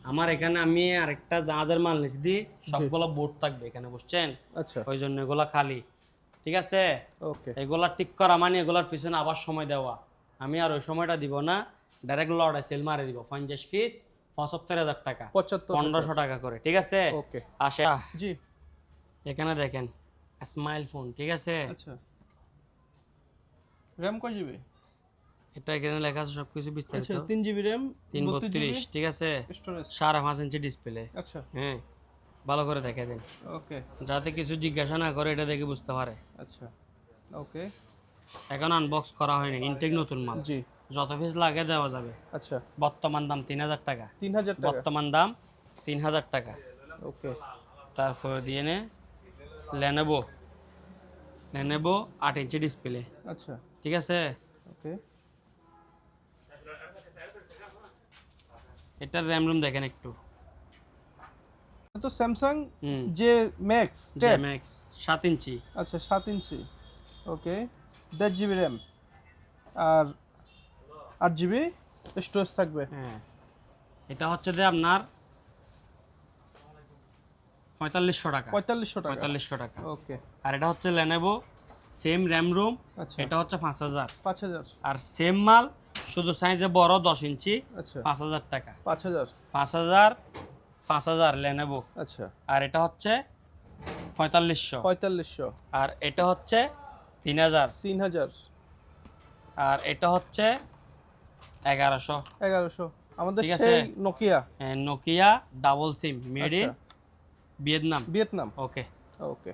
আমার এখানে আমি আরেকটা জাহাজের মাল নিয়েছি দি, সবগুলো বোর্ড থাকবে এখানে, বুঝছেন? আচ্ছা ওই জন্য এগুলা খালি, ঠিক আছে? ওকে এগুলা ঠিক করা মানে এগুলার পিছনে আবার সময় দেওয়া, আমি আর ওই সময়টা দিব না, ডাইরেক্ট লটে সেল মারে দিব। 50 পিস 75,000 টাকা, 75 1500 টাকা করে, ঠিক আছে? ওকে আসে জি এখানে দেখেন স্মাইল ফোন, ঠিক আছে? আচ্ছা র্যাম কয় জিবি? এটা এখানে লেখা আছে সবকিছু বিস্তারিত। আচ্ছা 3 জিবি র্যাম 332, ঠিক আছে? স্টোরেজ। 5.5 inch display. আচ্ছা হ্যাঁ, ভালো করে দেখে দেন ওকে যাতে কিছু জিজ্ঞাসা না করে, এটা দেখে বুঝতে পারে। আচ্ছা ওকে এখন আনবক্স করা হয়নি, ইনটেক নতুন মাল, জি যত পিস লাগে দেওয়া যাবে। আচ্ছা বর্তমান দাম 3000 টাকা, 3000 টাকা বর্তমান দাম 3000 টাকা। ওকে তারপর দিয়ে নে লেনেভো 8 ইঞ্চি ডিসপ্লে, আচ্ছা ঠিক আছে? ওকে এটার র্যাম রুম দেখেন একটু। তো স্যামসাং হুম, যে ম্যাক্স ট্যাব ম্যাক্স 7 ইঞ্চি। আচ্ছা 7 ইঞ্চি ওকে 1.5 জিবি র্যাম আর 8 জিবি স্টোরেজ থাকবে। হ্যাঁ, এটা হচ্ছে যে আপনার 4500 টাকা, 4500 টাকা 4500 টাকা। ওকে আর এটা হচ্ছে লেনেভো সেম র্যাম রুম, আচ্ছা এটা হচ্ছে 5000। 5000 আর সেম মাল শুধু সাইজে বড় 10 ইঞ্চি, আচ্ছা 5000 টাকা। 5000 5000 লেনেভো। আচ্ছা আর এটা হচ্ছে 4500। 4500 আর এটা হচ্ছে 3000। 3000 আর এটা হচ্ছে 1100। 1100 আমাদের ঠিক আছে। সেই Nokia Nokia double SIM, made in আচ্ছা ভিয়েতনাম। ভিয়েতনাম ওকে। ওকে